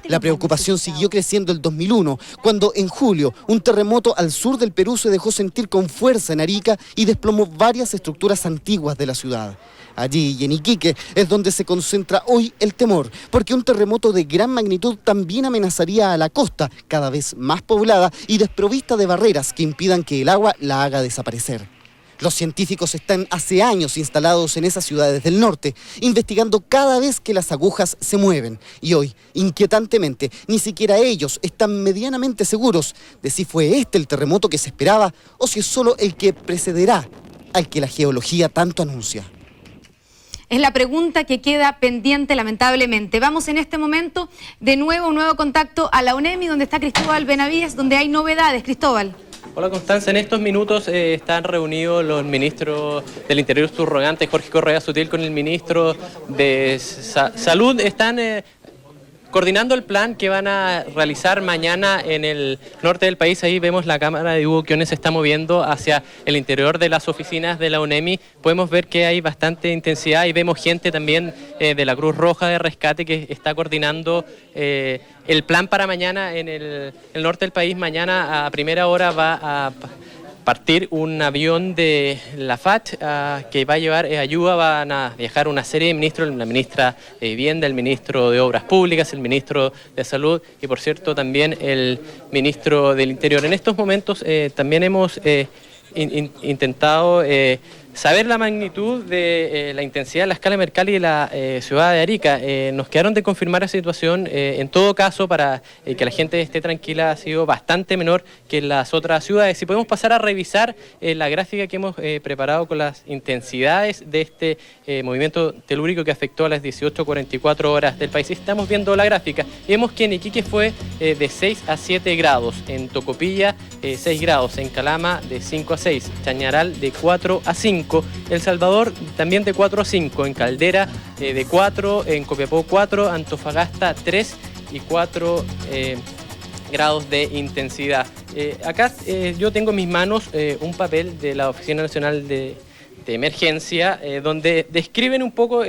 La preocupación siguió creciendo el 2001, cuando en julio un terremoto al sur del Perú se dejó sentir con fuerza en Arica y desplomó varias estructuras antiguas de la ciudad. Allí y en Iquique es donde se concentra hoy el temor, porque un terremoto de gran magnitud también amenazaría a la costa, cada vez más poblada y desprovista de barreras que impidan que el agua la haga desaparecer. Los científicos están hace años instalados en esas ciudades del norte, investigando cada vez que las agujas se mueven. Y hoy, inquietantemente, ni siquiera ellos están medianamente seguros de si fue este el terremoto que se esperaba o si es solo el que precederá al que la geología tanto anuncia. Es la pregunta que queda pendiente, lamentablemente. Vamos en este momento de nuevo, un nuevo contacto a la UNEMI, donde está Cristóbal Benavides, donde hay novedades. Cristóbal. Hola Constanza, en estos minutos están reunidos los ministros del Interior subrogante, Jorge Correa Sutil, con el ministro de Salud. Están coordinando el plan que van a realizar mañana en el norte del país. Ahí vemos la cámara de Hugo Quiones se está moviendo hacia el interior de las oficinas de la UNEMI. Podemos ver que hay bastante intensidad y vemos gente también de la Cruz Roja de Rescate que está coordinando el plan para mañana en el norte del país. Mañana a primera hora va a partir un avión de la FAT que va a llevar ayuda. Van a viajar una serie de ministros, la ministra de Vivienda, el ministro de Obras Públicas, el ministro de Salud y, por cierto, también el ministro del Interior. En estos momentos también hemos intentado saber la magnitud de la intensidad de la escala Mercalli de la ciudad de Arica. Nos quedaron de confirmar la situación. En todo caso, para que la gente esté tranquila, ha sido bastante menor que en las otras ciudades. Si podemos pasar a revisar la gráfica que hemos preparado con las intensidades de este movimiento telúrico que afectó a las 18:44 horas del país. Estamos viendo la gráfica y vemos que en Iquique fue de 6 a 7 grados, en Tocopilla 6 grados, en Calama de 5 a 6, Chañaral de 4 a 5, El Salvador también de 4 a 5, en Caldera de 4, en Copiapó 4, Antofagasta 3 y 4 grados de intensidad. Acá yo tengo en mis manos un papel de la Oficina Nacional de Emergencia, donde describen un poco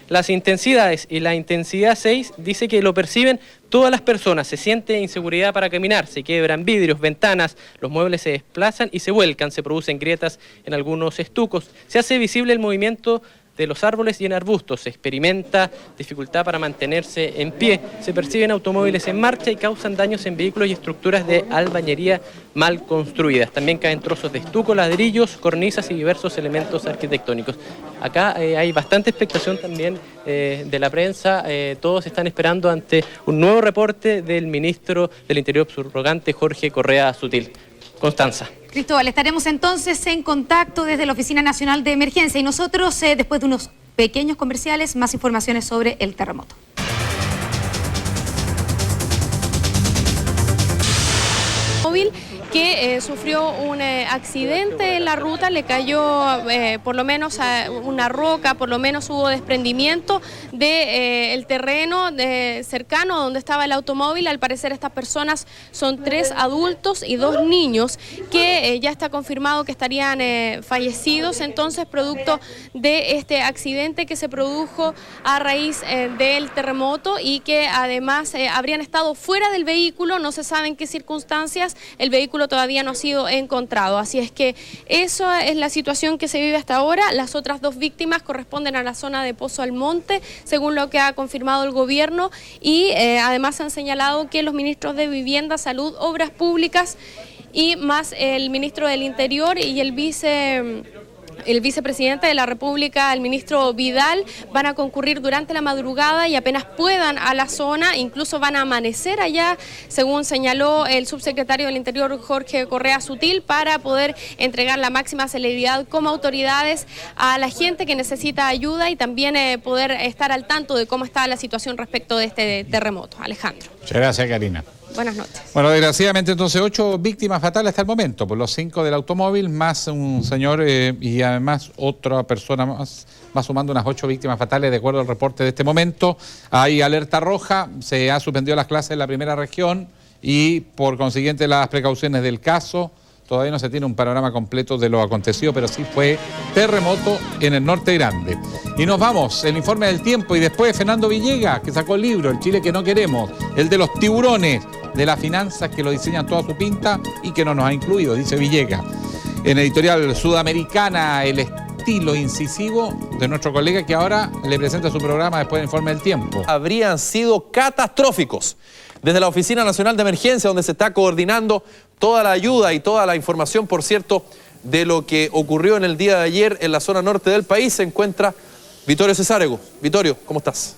las intensidades, y la intensidad 6 dice que lo perciben todas las personas, se siente inseguridad para caminar, se quiebran vidrios, ventanas, los muebles se desplazan y se vuelcan, se producen grietas en algunos estucos, se hace visible el movimiento de los árboles y en arbustos, se experimenta dificultad para mantenerse en pie, se perciben automóviles en marcha y causan daños en vehículos y estructuras de albañería mal construidas. También caen trozos de estuco, ladrillos, cornisas y diversos elementos arquitectónicos. Acá hay bastante expectación también de la prensa. Todos están esperando ante un nuevo reporte del ministro del Interior subrogante, Jorge Correa Sutil. Constanza. Cristóbal, estaremos entonces en contacto desde la Oficina Nacional de Emergencia y nosotros, después de unos pequeños comerciales, más informaciones sobre el terremoto. Móvil que sufrió un accidente en la ruta, le cayó por lo menos a una roca, por lo menos hubo desprendimiento del terreno cercano donde estaba el automóvil. Al parecer estas personas son 3 adultos y 2 niños que ya está confirmado que estarían fallecidos, entonces producto de este accidente que se produjo a raíz del terremoto y que además habrían estado fuera del vehículo, no se sabe en qué circunstancias, el vehículo todavía no ha sido encontrado, así es que esa es la situación que se vive hasta ahora. Las otras 2 víctimas corresponden a la zona de Pozo Almonte, según lo que ha confirmado el gobierno, y además han señalado que los ministros de Vivienda, Salud, Obras Públicas y más el ministro del Interior y el el vicepresidente de la República, el ministro Vidal, van a concurrir durante la madrugada y apenas puedan a la zona, incluso van a amanecer allá, según señaló el subsecretario del Interior, Jorge Correa Sutil, para poder entregar la máxima celeridad como autoridades a la gente que necesita ayuda y también poder estar al tanto de cómo está la situación respecto de este terremoto. Alejandro. Muchas gracias, Karina. Buenas noches. Bueno, desgraciadamente entonces 8 víctimas fatales hasta el momento, por los 5 del automóvil, más un señor y además otra persona más, va sumando unas 8 víctimas fatales de acuerdo al reporte de este momento. Hay alerta roja, se ha suspendido las clases en la primera región y por consiguiente las precauciones del caso. Todavía no se tiene un panorama completo de lo acontecido, pero sí fue terremoto en el norte grande. Y nos vamos, el informe del tiempo, y después Fernando Villegas, que sacó el libro, El Chile que no queremos, el de los tiburones, de las finanzas que lo diseñan toda su pinta y que no nos ha incluido, dice Villegas. En editorial Sudamericana, el estilo incisivo de nuestro colega que ahora le presenta su programa después del informe del tiempo. Habrían sido catastróficos. Desde la Oficina Nacional de Emergencia, donde se está coordinando toda la ayuda y toda la información, por cierto, de lo que ocurrió en el día de ayer en la zona norte del país, se encuentra Vittorio Cesárego. Vittorio, ¿cómo estás?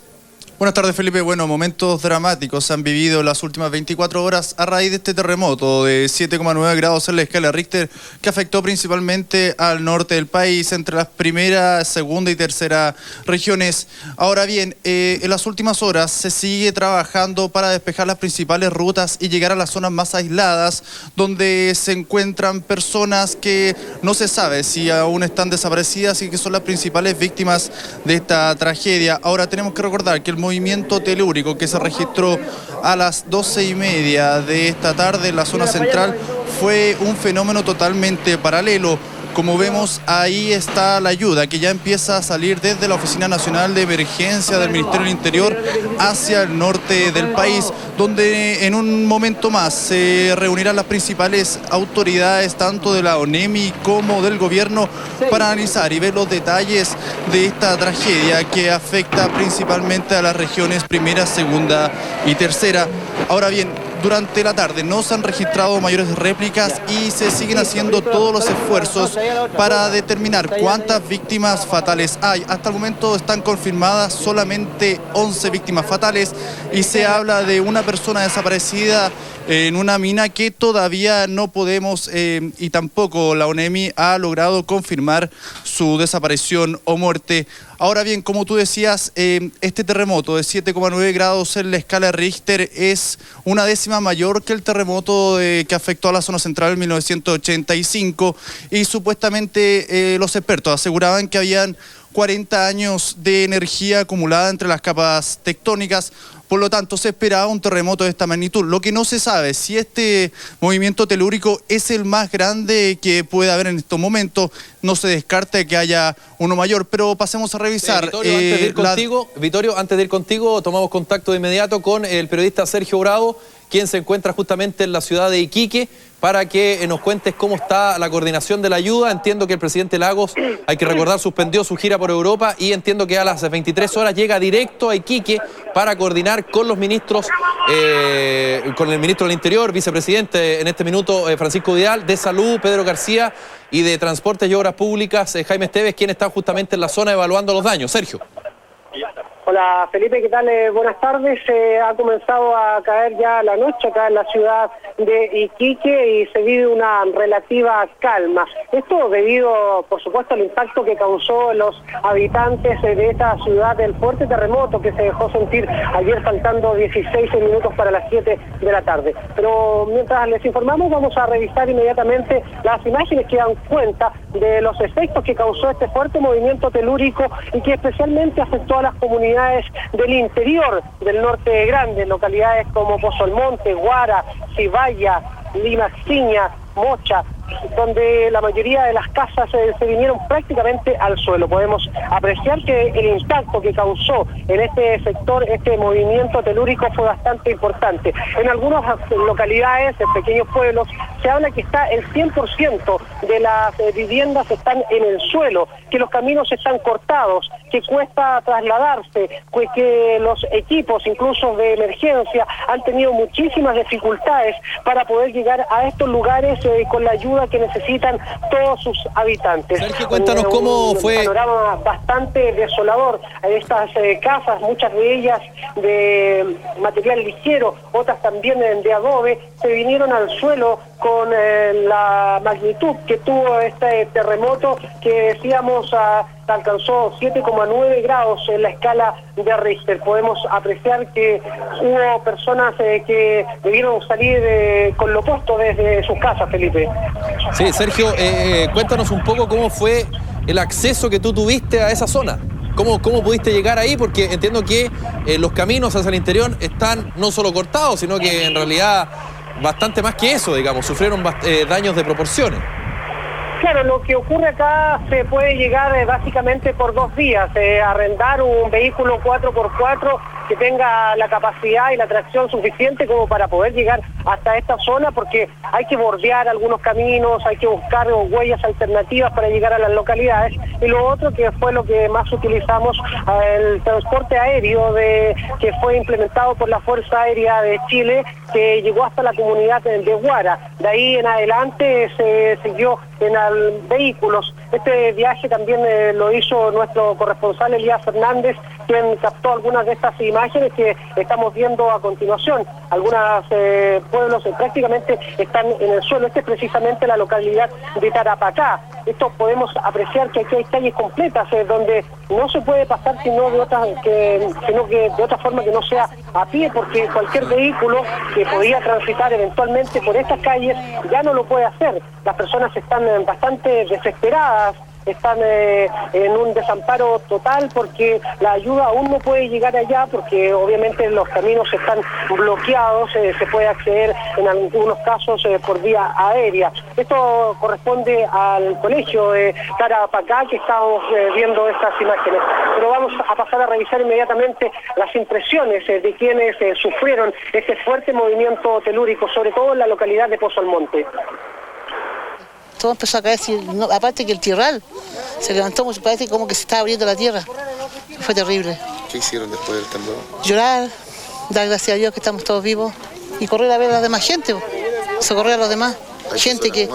Buenas tardes, Felipe. Bueno, momentos dramáticos se han vivido las últimas 24 horas a raíz de este terremoto de 7,9 grados en la escala Richter que afectó principalmente al norte del país, entre las primeras, segunda y tercera regiones. Ahora bien, en las últimas horas se sigue trabajando para despejar las principales rutas y llegar a las zonas más aisladas, donde se encuentran personas que no se sabe si aún están desaparecidas y que son las principales víctimas de esta tragedia. Ahora tenemos que recordar que el movimiento telúrico que se registró a las 12:30 de esta tarde en la zona central fue un fenómeno totalmente paralelo. Como vemos, ahí está la ayuda que ya empieza a salir desde la Oficina Nacional de Emergencia del Ministerio del Interior hacia el norte del país, donde en un momento más se reunirán las principales autoridades, tanto de la ONEMI como del gobierno, para analizar y ver los detalles de esta tragedia que afecta principalmente a las regiones primera, segunda y tercera. Ahora bien, durante la tarde no se han registrado mayores réplicas y se siguen haciendo todos los esfuerzos para determinar cuántas víctimas fatales hay. Hasta el momento están confirmadas solamente 11 víctimas fatales y se habla de una persona desaparecida en una mina que todavía no podemos y tampoco la ONEMI ha logrado confirmar su desaparición o muerte. Ahora bien, como tú decías, este terremoto de 7,9 grados en la escala Richter es una décima mayor que el terremoto que afectó a la zona central en 1985 y supuestamente los expertos aseguraban que habían 40 años de energía acumulada entre las capas tectónicas. Por lo tanto, se esperaba un terremoto de esta magnitud. Lo que no se sabe es si este movimiento telúrico es el más grande que puede haber en estos momentos. No se descarta que haya uno mayor, pero pasemos a revisar. Vittorio, antes de ir contigo, tomamos contacto de inmediato con el periodista Sergio Bravo, quien se encuentra justamente en la ciudad de Iquique, para que nos cuentes cómo está la coordinación de la ayuda. Entiendo que el presidente Lagos, hay que recordar, suspendió su gira por Europa y entiendo que a las 23 horas llega directo a Iquique para coordinar con los ministros, con el ministro del Interior, vicepresidente en este minuto, Francisco Vidal, de Salud, Pedro García, y de Transportes y Obras Públicas, Jaime Esteves, quien está justamente en la zona evaluando los daños. Sergio. Hola Felipe, ¿qué tal? Buenas tardes. Ha comenzado a caer ya la noche acá en la ciudad de Iquique y se vive una relativa calma. Esto debido, por supuesto, al impacto que causó en los habitantes de esta ciudad del fuerte terremoto que se dejó sentir ayer faltando 16 minutos para las 7 de la tarde. Pero mientras les informamos, vamos a revisar inmediatamente las imágenes que dan cuenta de los efectos que causó este fuerte movimiento telúrico y que especialmente afectó a las comunidades del interior del norte grande, localidades como Pozo Almonte, Guara, Cibaya, Lima Ciña, Mocha, donde la mayoría de las casas se vinieron prácticamente al suelo. Podemos apreciar que el impacto que causó en este sector, este movimiento telúrico, fue bastante importante. En algunas localidades, en pequeños pueblos, se habla que está el 100% de las viviendas están en el suelo, que los caminos están cortados, que cuesta trasladarse, pues que los equipos, incluso de emergencia, han tenido muchísimas dificultades para poder llegar a estos lugares con la ayuda ayuda que necesitan todos sus habitantes. Sergio, cuéntanos cómo fue. Un panorama bastante desolador. Estas casas, muchas de ellas de material ligero, otras también de adobe, se vinieron al suelo con la magnitud que tuvo este terremoto, que decíamos alcanzó 7,9 grados en la escala de Richter. Podemos apreciar que hubo personas que debieron salir con lo puesto desde sus casas, Felipe. Sí, Sergio, cuéntanos un poco cómo fue el acceso que tú tuviste a esa zona. ¿Cómo pudiste llegar ahí? Porque entiendo que los caminos hacia el interior están no solo cortados, sino que en realidad bastante más que eso, digamos, sufrieron daños de proporciones. Claro, lo que ocurre acá se puede llegar básicamente por 2 días, arrendar un vehículo 4x4 que tenga la capacidad y la tracción suficiente como para poder llegar hasta esta zona, porque hay que bordear algunos caminos, hay que buscar huellas alternativas para llegar a las localidades. Y lo otro, que fue lo que más utilizamos, el transporte aéreo que fue implementado por la Fuerza Aérea de Chile, que llegó hasta la comunidad de Huara. De ahí en adelante se siguió en vehículos. Este viaje también lo hizo nuestro corresponsal Elías Fernández, quien captó algunas de estas imágenes que estamos viendo a continuación. Algunos pueblos prácticamente están en el suelo. Esta es precisamente la localidad de Tarapacá. Esto podemos apreciar que aquí hay calles completas donde no se puede pasar sino que de otra forma que no sea a pie, porque cualquier vehículo que podía transitar eventualmente por estas calles ya no lo puede hacer. Las personas están bastante desesperadas, están en un desamparo total porque la ayuda aún no puede llegar allá, porque obviamente los caminos están bloqueados, se puede acceder en algunos casos por vía aérea. Esto corresponde al colegio de Tarapacá, que estamos viendo estas imágenes. Pero vamos a pasar a revisar inmediatamente las impresiones de quienes sufrieron este fuerte movimiento telúrico, sobre todo en la localidad de Pozo Almonte. Todo empezó a caer, aparte que el tierral se levantó, parece como que se estaba abriendo la tierra. Fue terrible. ¿Qué hicieron después del temblor? Llorar, dar gracias a Dios que estamos todos vivos y correr a ver a la demás gente, socorrer a los demás. Gente que,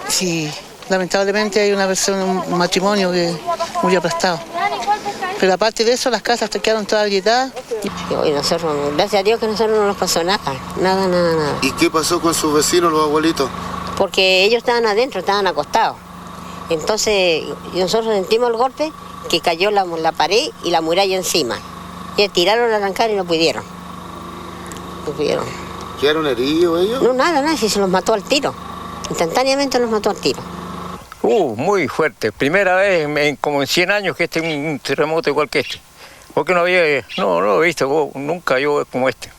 sí, lamentablemente hay una persona, un matrimonio que murió aplastado. Pero aparte de eso, las casas quedaron todas agrietadas. Y nosotros, gracias a Dios que a nosotros no nos pasó nada. Nada. ¿Y qué pasó con sus vecinos, los abuelitos? Porque ellos estaban adentro, estaban acostados. Entonces nosotros sentimos el golpe, que cayó la pared y la muralla encima. Y tiraron a arrancar y no pudieron. ¿Quedaron heridos ellos? No, nada, si se los mató al tiro. Instantáneamente los mató al tiro. Muy fuerte. Primera vez como en 100 años que este es un terremoto igual que este. Porque no he visto nunca yo como este.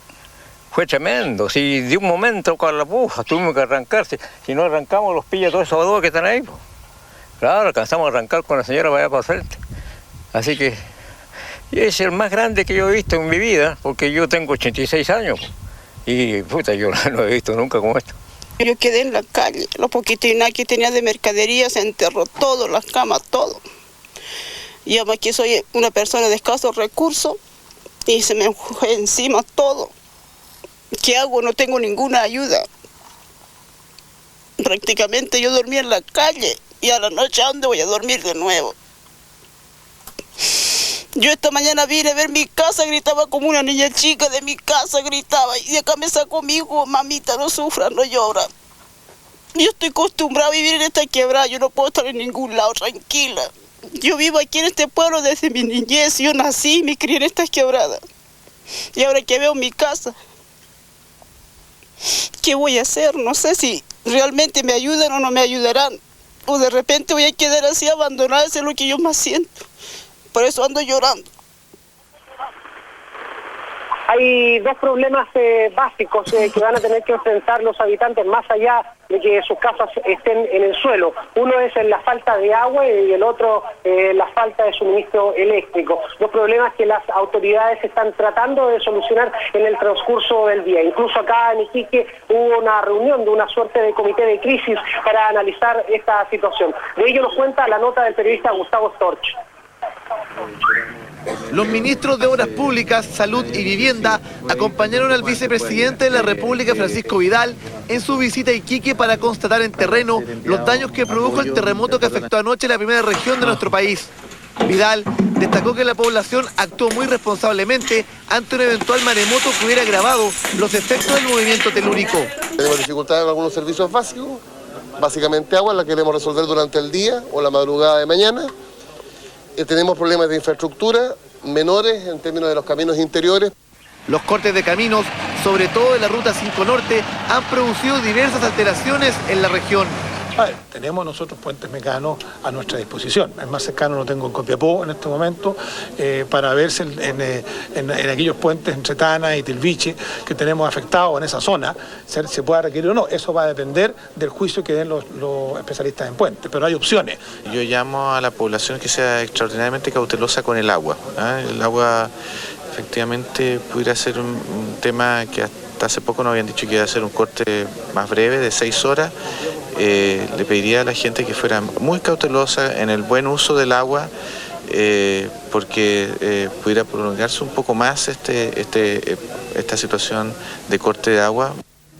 Fue tremendo. Si de un momento con la puja tuvimos que arrancarse. Si no arrancamos, los pilla todos esos adobes que están ahí. Claro, alcanzamos a arrancar con la señora para allá para frente. Así que es el más grande que yo he visto en mi vida, porque yo tengo 86 años. Y yo no he visto nunca como esto. Yo quedé en la calle. Lo poquito y nada que tenía de mercadería se enterró todo, las camas, todo. Y yo aquí soy una persona de escasos recursos y se me fue encima todo. ¿Qué hago? No tengo ninguna ayuda. Prácticamente yo dormí en la calle y a la noche ¿a dónde voy a dormir de nuevo? Yo esta mañana vine a ver mi casa, gritaba como una niña chica de mi casa, gritaba. Y de acá me sacó mi hijo, mamita, no sufra, no llora. Yo estoy acostumbrada a vivir en esta quebrada, yo no puedo estar en ningún lado tranquila. Yo vivo aquí en este pueblo desde mi niñez, yo nací y me crié en esta quebrada. Y ahora que veo mi casa, ¿qué voy a hacer? No sé si realmente me ayudan o no me ayudarán. O de repente voy a quedar así abandonada, eso es lo que yo más siento. Por eso ando llorando. Hay dos problemas básicos que van a tener que enfrentar los habitantes, más allá de que sus casas estén en el suelo. Uno es la falta de agua y el otro la falta de suministro eléctrico. Dos problemas que las autoridades están tratando de solucionar en el transcurso del día. Incluso acá en Iquique hubo una reunión de una suerte de comité de crisis para analizar esta situación. De ello nos cuenta la nota del periodista Gustavo Storch. Los ministros de Obras Públicas, Salud y Vivienda acompañaron al vicepresidente de la República, Francisco Vidal, en su visita a Iquique para constatar en terreno los daños que produjo el terremoto que afectó anoche la primera región de nuestro país. Vidal destacó que la población actuó muy responsablemente ante un eventual maremoto que hubiera agravado los efectos del movimiento telúrico. Tenemos dificultades en algunos servicios básicos, básicamente agua, la queremos resolver durante el día o la madrugada de mañana. Tenemos problemas de infraestructura menores en términos de los caminos interiores. Los cortes de caminos, sobre todo de la Ruta 5 Norte, han producido diversas alteraciones en la región. Tenemos nosotros puentes mecanos a nuestra disposición. El más cercano lo tengo en Copiapó en este momento, para verse en aquellos puentes entre Tana y Tilviche que tenemos afectados en esa zona, se pueda requerir o no. Eso va a depender del juicio que den los especialistas en puentes, pero hay opciones. Yo llamo a la población que sea extraordinariamente cautelosa con el agua. El agua efectivamente pudiera ser un tema que hasta hace poco nos habían dicho que iba a ser un corte más breve, de 6 horas. Le pediría a la gente que fuera muy cautelosa en el buen uso del agua, porque pudiera prolongarse un poco más esta situación de corte de agua.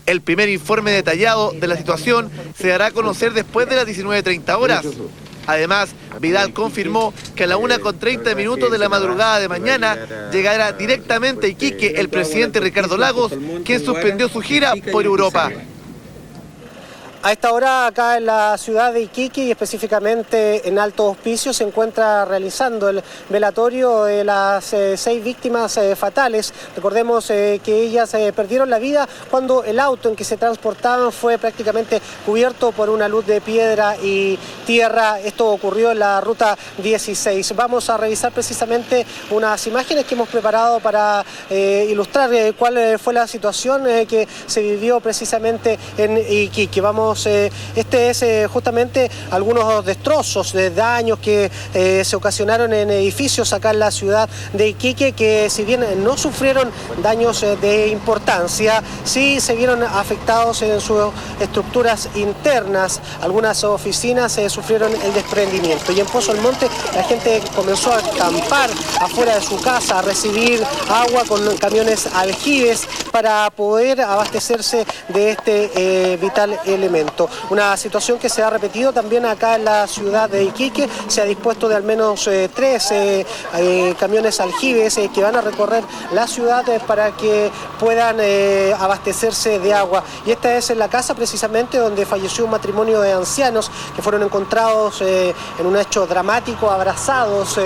El primer informe detallado de la situación se dará a conocer después de las 19:30 horas. Además, Vidal confirmó que a la 1:30 de la madrugada de mañana llegará directamente a Iquique el presidente Ricardo Lagos, quien suspendió su gira por Europa. A esta hora, acá en la ciudad de Iquique y específicamente en Alto Hospicio, se encuentra realizando el velatorio de las 6 víctimas fatales. Recordemos que ellas perdieron la vida cuando el auto en que se transportaban fue prácticamente cubierto por una luz de piedra y tierra. Esto ocurrió en la ruta 16. Vamos a revisar precisamente unas imágenes que hemos preparado para ilustrar cuál fue la situación que se vivió precisamente en Iquique. Este es justamente algunos destrozos, de daños que se ocasionaron en edificios acá en la ciudad de Iquique, que si bien no sufrieron daños de importancia, sí se vieron afectados en sus estructuras internas. Algunas oficinas sufrieron el desprendimiento. Y en Pozo Almonte la gente comenzó a acampar afuera de su casa, a recibir agua con camiones aljibes para poder abastecerse de este vital elemento. Una situación que se ha repetido también acá en la ciudad de Iquique. Se ha dispuesto de al menos 3 camiones aljibes que van a recorrer la ciudad para que puedan abastecerse de agua. Y esta es la casa precisamente donde falleció un matrimonio de ancianos que fueron encontrados en un hecho dramático, abrazados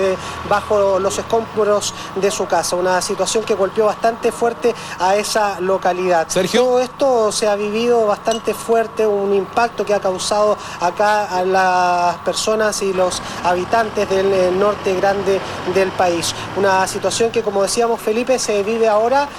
bajo los escombros de su casa. Una situación que golpeó bastante fuerte a esa localidad. Sergio. Todo esto se ha vivido bastante fuerte, un impacto que ha causado acá a las personas y los habitantes del norte grande del país. Una situación que, como decíamos, Felipe, se vive ahora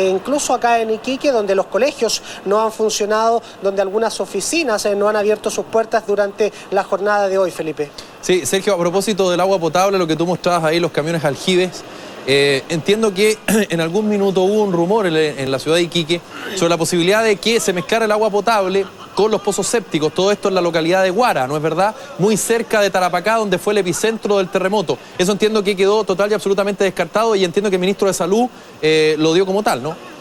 incluso acá en Iquique, donde los colegios no han funcionado, donde algunas oficinas no han abierto sus puertas durante la jornada de hoy, Felipe. Sí, Sergio, a propósito del agua potable, lo que tú mostrabas ahí, los camiones aljibes, entiendo que en algún minuto hubo un rumor en la ciudad de Iquique sobre la posibilidad de que se mezclara el agua potable con los pozos sépticos. Todo esto en la localidad de Guara, ¿no es verdad? Muy cerca de Tarapacá, donde fue el epicentro del terremoto. Eso entiendo que quedó total y absolutamente descartado, y entiendo que el ministro de Salud lo dio como tal, ¿no?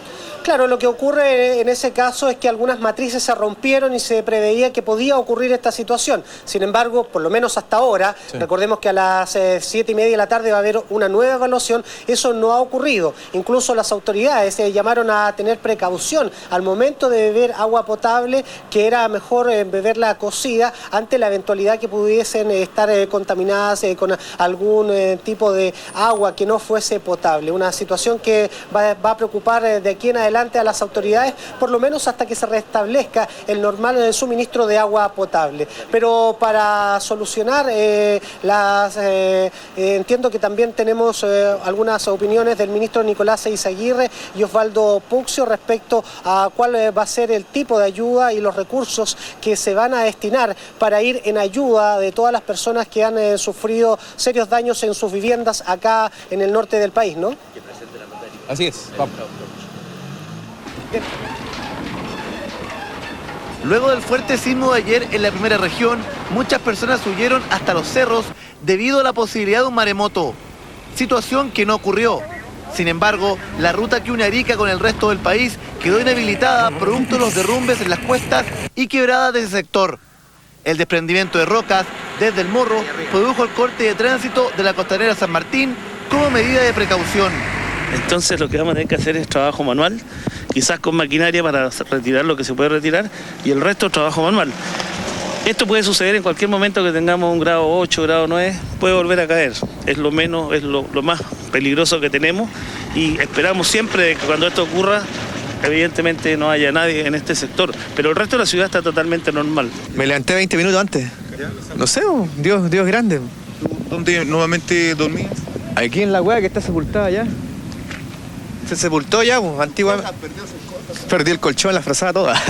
Claro, lo que ocurre en ese caso es que algunas matrices se rompieron y se preveía que podía ocurrir esta situación. Sin embargo, por lo menos hasta ahora, sí, recordemos que a las 7:30 de la tarde va a haber una nueva evaluación. Eso no ha ocurrido. Incluso las autoridades llamaron a tener precaución al momento de beber agua potable, que era mejor beberla cocida ante la eventualidad que pudiesen estar contaminadas con algún tipo de agua que no fuese potable. Una situación que va a preocupar de aquí en adelante a las autoridades, por lo menos hasta que se restablezca el normal suministro de agua potable. Pero para solucionar entiendo que también tenemos algunas opiniones del ministro Nicolás Eizaguirre y Osvaldo Puccio respecto a cuál va a ser el tipo de ayuda y los recursos que se van a destinar para ir en ayuda de todas las personas que han sufrido serios daños en sus viviendas acá en el norte del país, ¿no? Así es. Vamos. Luego del fuerte sismo de ayer en la primera región, muchas personas huyeron hasta los cerros debido a la posibilidad de un maremoto. Situación que no ocurrió. Sin embargo, la ruta que une Arica con el resto del país quedó inhabilitada producto de los derrumbes en las cuestas y quebradas de ese sector. El desprendimiento de rocas desde el morro produjo el corte de tránsito de la costanera San Martín como medida de precaución. Entonces lo que vamos a tener que hacer es trabajo manual, quizás con maquinaria para retirar lo que se puede retirar y el resto trabajo manual. Esto puede suceder en cualquier momento que tengamos un grado 8, grado 9, puede volver a caer. Es lo menos, es lo más peligroso que tenemos y esperamos siempre que cuando esto ocurra, evidentemente no haya nadie en este sector, pero el resto de la ciudad está totalmente normal. Me levanté 20 minutos antes. No sé, Dios es grande. ¿Dónde nuevamente dormías? Aquí en la hueá que está sepultada ya. Se sepultó ya, antiguamente. Perdí el colchón, la frazada toda.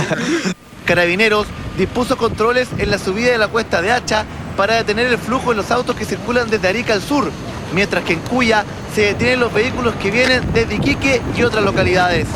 Carabineros dispuso controles en la subida de la cuesta de Hacha para detener el flujo de los autos que circulan desde Arica al sur, mientras que en Cuya se detienen los vehículos que vienen desde Iquique y otras localidades.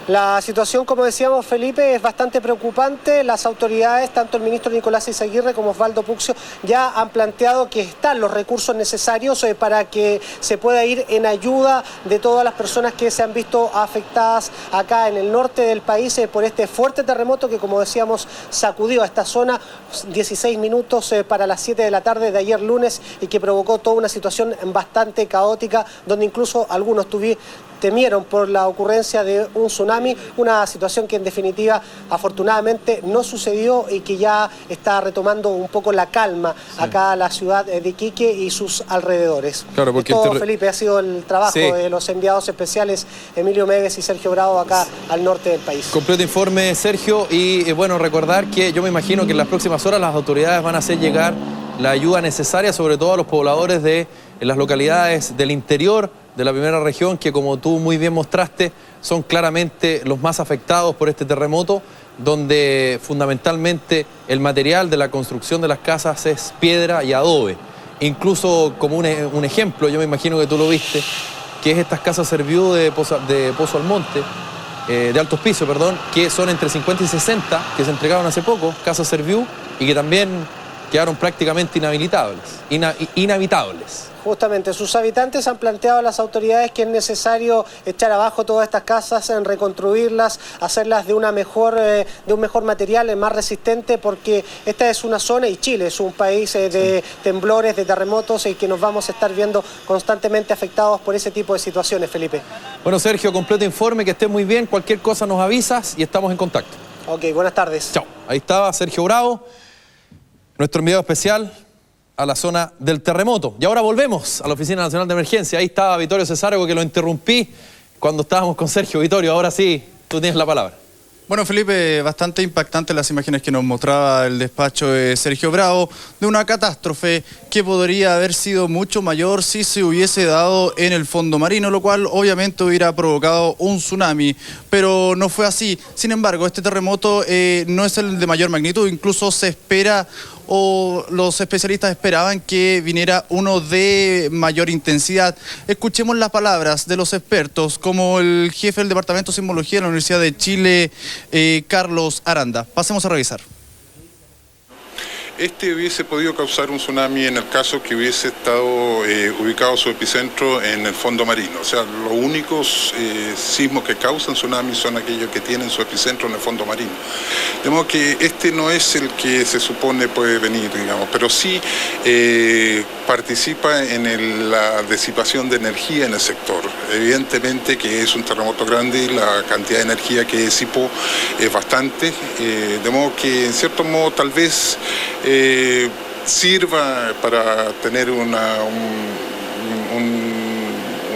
La situación, como decíamos, Felipe, es bastante preocupante. Las autoridades, tanto el ministro Nicolás Izaguirre como Osvaldo Puccio, ya han planteado que están los recursos necesarios para que se pueda ir en ayuda de todas las personas que se han visto afectadas acá en el norte del país por este fuerte terremoto que, como decíamos, sacudió a esta zona 16 minutos para las 7 de la tarde de ayer lunes y que provocó toda una situación bastante caótica, donde incluso algunos temieron por la ocurrencia de un tsunami, una situación que en definitiva afortunadamente no sucedió y que ya está retomando un poco la calma acá en la ciudad de Iquique y sus alrededores. Claro, porque esto, Felipe, ha sido el trabajo de los enviados especiales Emilio Méguez y Sergio Bravo acá al norte del país. Completo informe, Sergio, y bueno, recordar que yo me imagino que en las próximas horas las autoridades van a hacer llegar la ayuda necesaria, sobre todo a los pobladores de las localidades del interior de la primera región, que como tú muy bien mostraste, son claramente los más afectados por este terremoto, donde fundamentalmente el material de la construcción de las casas es piedra y adobe. Incluso como un ejemplo, yo me imagino que tú lo viste, que es estas casas Serviu de Pozo Almonte, de altos pisos, perdón, que son entre 50 y 60, que se entregaron hace poco, casas Serviu, y que también quedaron prácticamente inhabitables. Justamente, sus habitantes han planteado a las autoridades que es necesario echar abajo todas estas casas, en reconstruirlas, hacerlas de un mejor material, más resistente, porque esta es una zona, y Chile es un país de temblores, de terremotos, y que nos vamos a estar viendo constantemente afectados por ese tipo de situaciones, Felipe. Bueno, Sergio, completo informe, que estés muy bien, cualquier cosa nos avisas y estamos en contacto. Ok, buenas tardes. Chao. Ahí estaba Sergio Bravo, nuestro enviado especial a la zona del terremoto. Y ahora volvemos a la Oficina Nacional de Emergencia. Ahí estaba Vittorio Cesárego, que lo interrumpí cuando estábamos con Sergio. Vittorio, ahora sí, tú tienes la palabra. Bueno, Felipe, bastante impactantes las imágenes que nos mostraba el despacho de Sergio Bravo de una catástrofe que podría haber sido mucho mayor si se hubiese dado en el fondo marino, lo cual obviamente hubiera provocado un tsunami, pero no fue así. Sin embargo, este terremoto no es el de mayor magnitud, incluso se espera, o los especialistas esperaban que viniera uno de mayor intensidad. Escuchemos las palabras de los expertos, como el jefe del Departamento de Sismología de la Universidad de Chile, Carlos Aranda. Pasemos a revisar. Este hubiese podido causar un tsunami en el caso que hubiese estado ubicado su epicentro en el fondo marino. O sea, los únicos sismos que causan tsunamis son aquellos que tienen su epicentro en el fondo marino. De modo que este no es el que se supone puede venir, digamos, pero sí participa en la disipación de energía en el sector. Evidentemente que es un terremoto grande y la cantidad de energía que disipó es bastante, de modo que en cierto modo tal vez sirva para tener un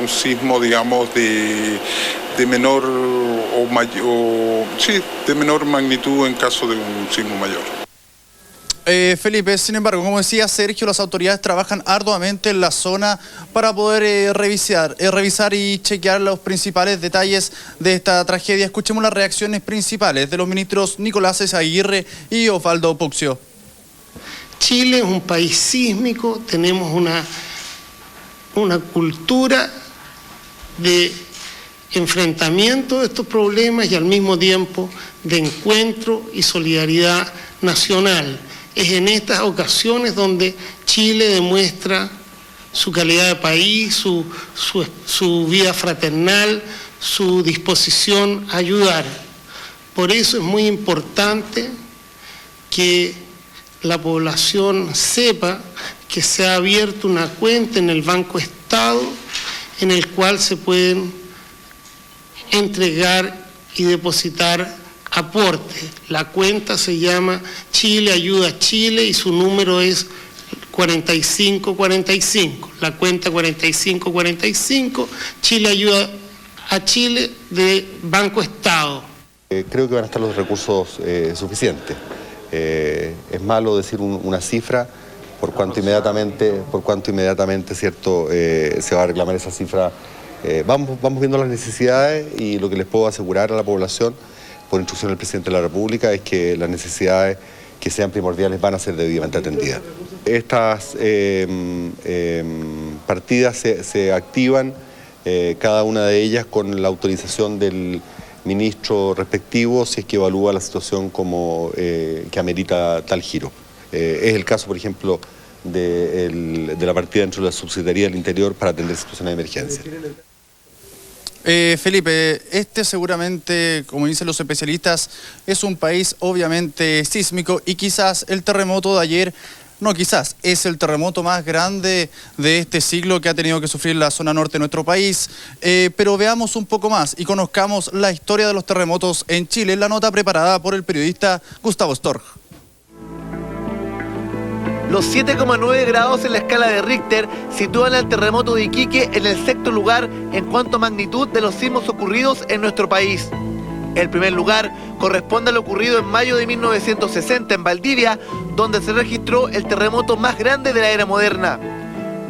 sismo, digamos, de menor de menor magnitud en caso de un sismo mayor. Felipe, sin embargo, como decía Sergio, las autoridades trabajan arduamente en la zona para poder revisar y chequear los principales detalles de esta tragedia. Escuchemos las reacciones principales de los ministros Nicolás Izaguirre y Osvaldo Puccio. Chile es un país sísmico, tenemos una cultura de enfrentamiento de estos problemas y al mismo tiempo de encuentro y solidaridad nacional. Es en estas ocasiones donde Chile demuestra su calidad de país, su vida fraternal, su disposición a ayudar. Por eso es muy importante que la población sepa que se ha abierto una cuenta en el Banco Estado en el cual se pueden entregar y depositar aportes. La cuenta se llama Chile Ayuda a Chile y su número es 4545. La cuenta 4545, Chile Ayuda a Chile de Banco Estado. Creo que van a estar los recursos suficientes. Es malo decir una cifra por cuanto inmediatamente, ¿cierto? Se va a reclamar esa cifra. Vamos viendo las necesidades y lo que les puedo asegurar a la población por instrucción del presidente de la República es que las necesidades que sean primordiales van a ser debidamente atendidas. Estas partidas se activan, cada una de ellas con la autorización del ministro respectivo si es que evalúa la situación como que amerita tal giro. Es el caso, por ejemplo, de la partida dentro de la Subsecretaría del Interior para atender situaciones de emergencia. Felipe, este seguramente, como dicen los especialistas, es un país obviamente sísmico y quizás el terremoto de ayer, no quizás, es el terremoto más grande de este siglo que ha tenido que sufrir la zona norte de nuestro país. Pero veamos un poco más y conozcamos la historia de los terremotos en Chile, en la nota preparada por el periodista Gustavo Storch. Los 7,9 grados en la escala de Richter sitúan al terremoto de Iquique en el sexto lugar en cuanto a magnitud de los sismos ocurridos en nuestro país. El primer lugar corresponde a lo ocurrido en mayo de 1960 en Valdivia, donde se registró el terremoto más grande de la era moderna.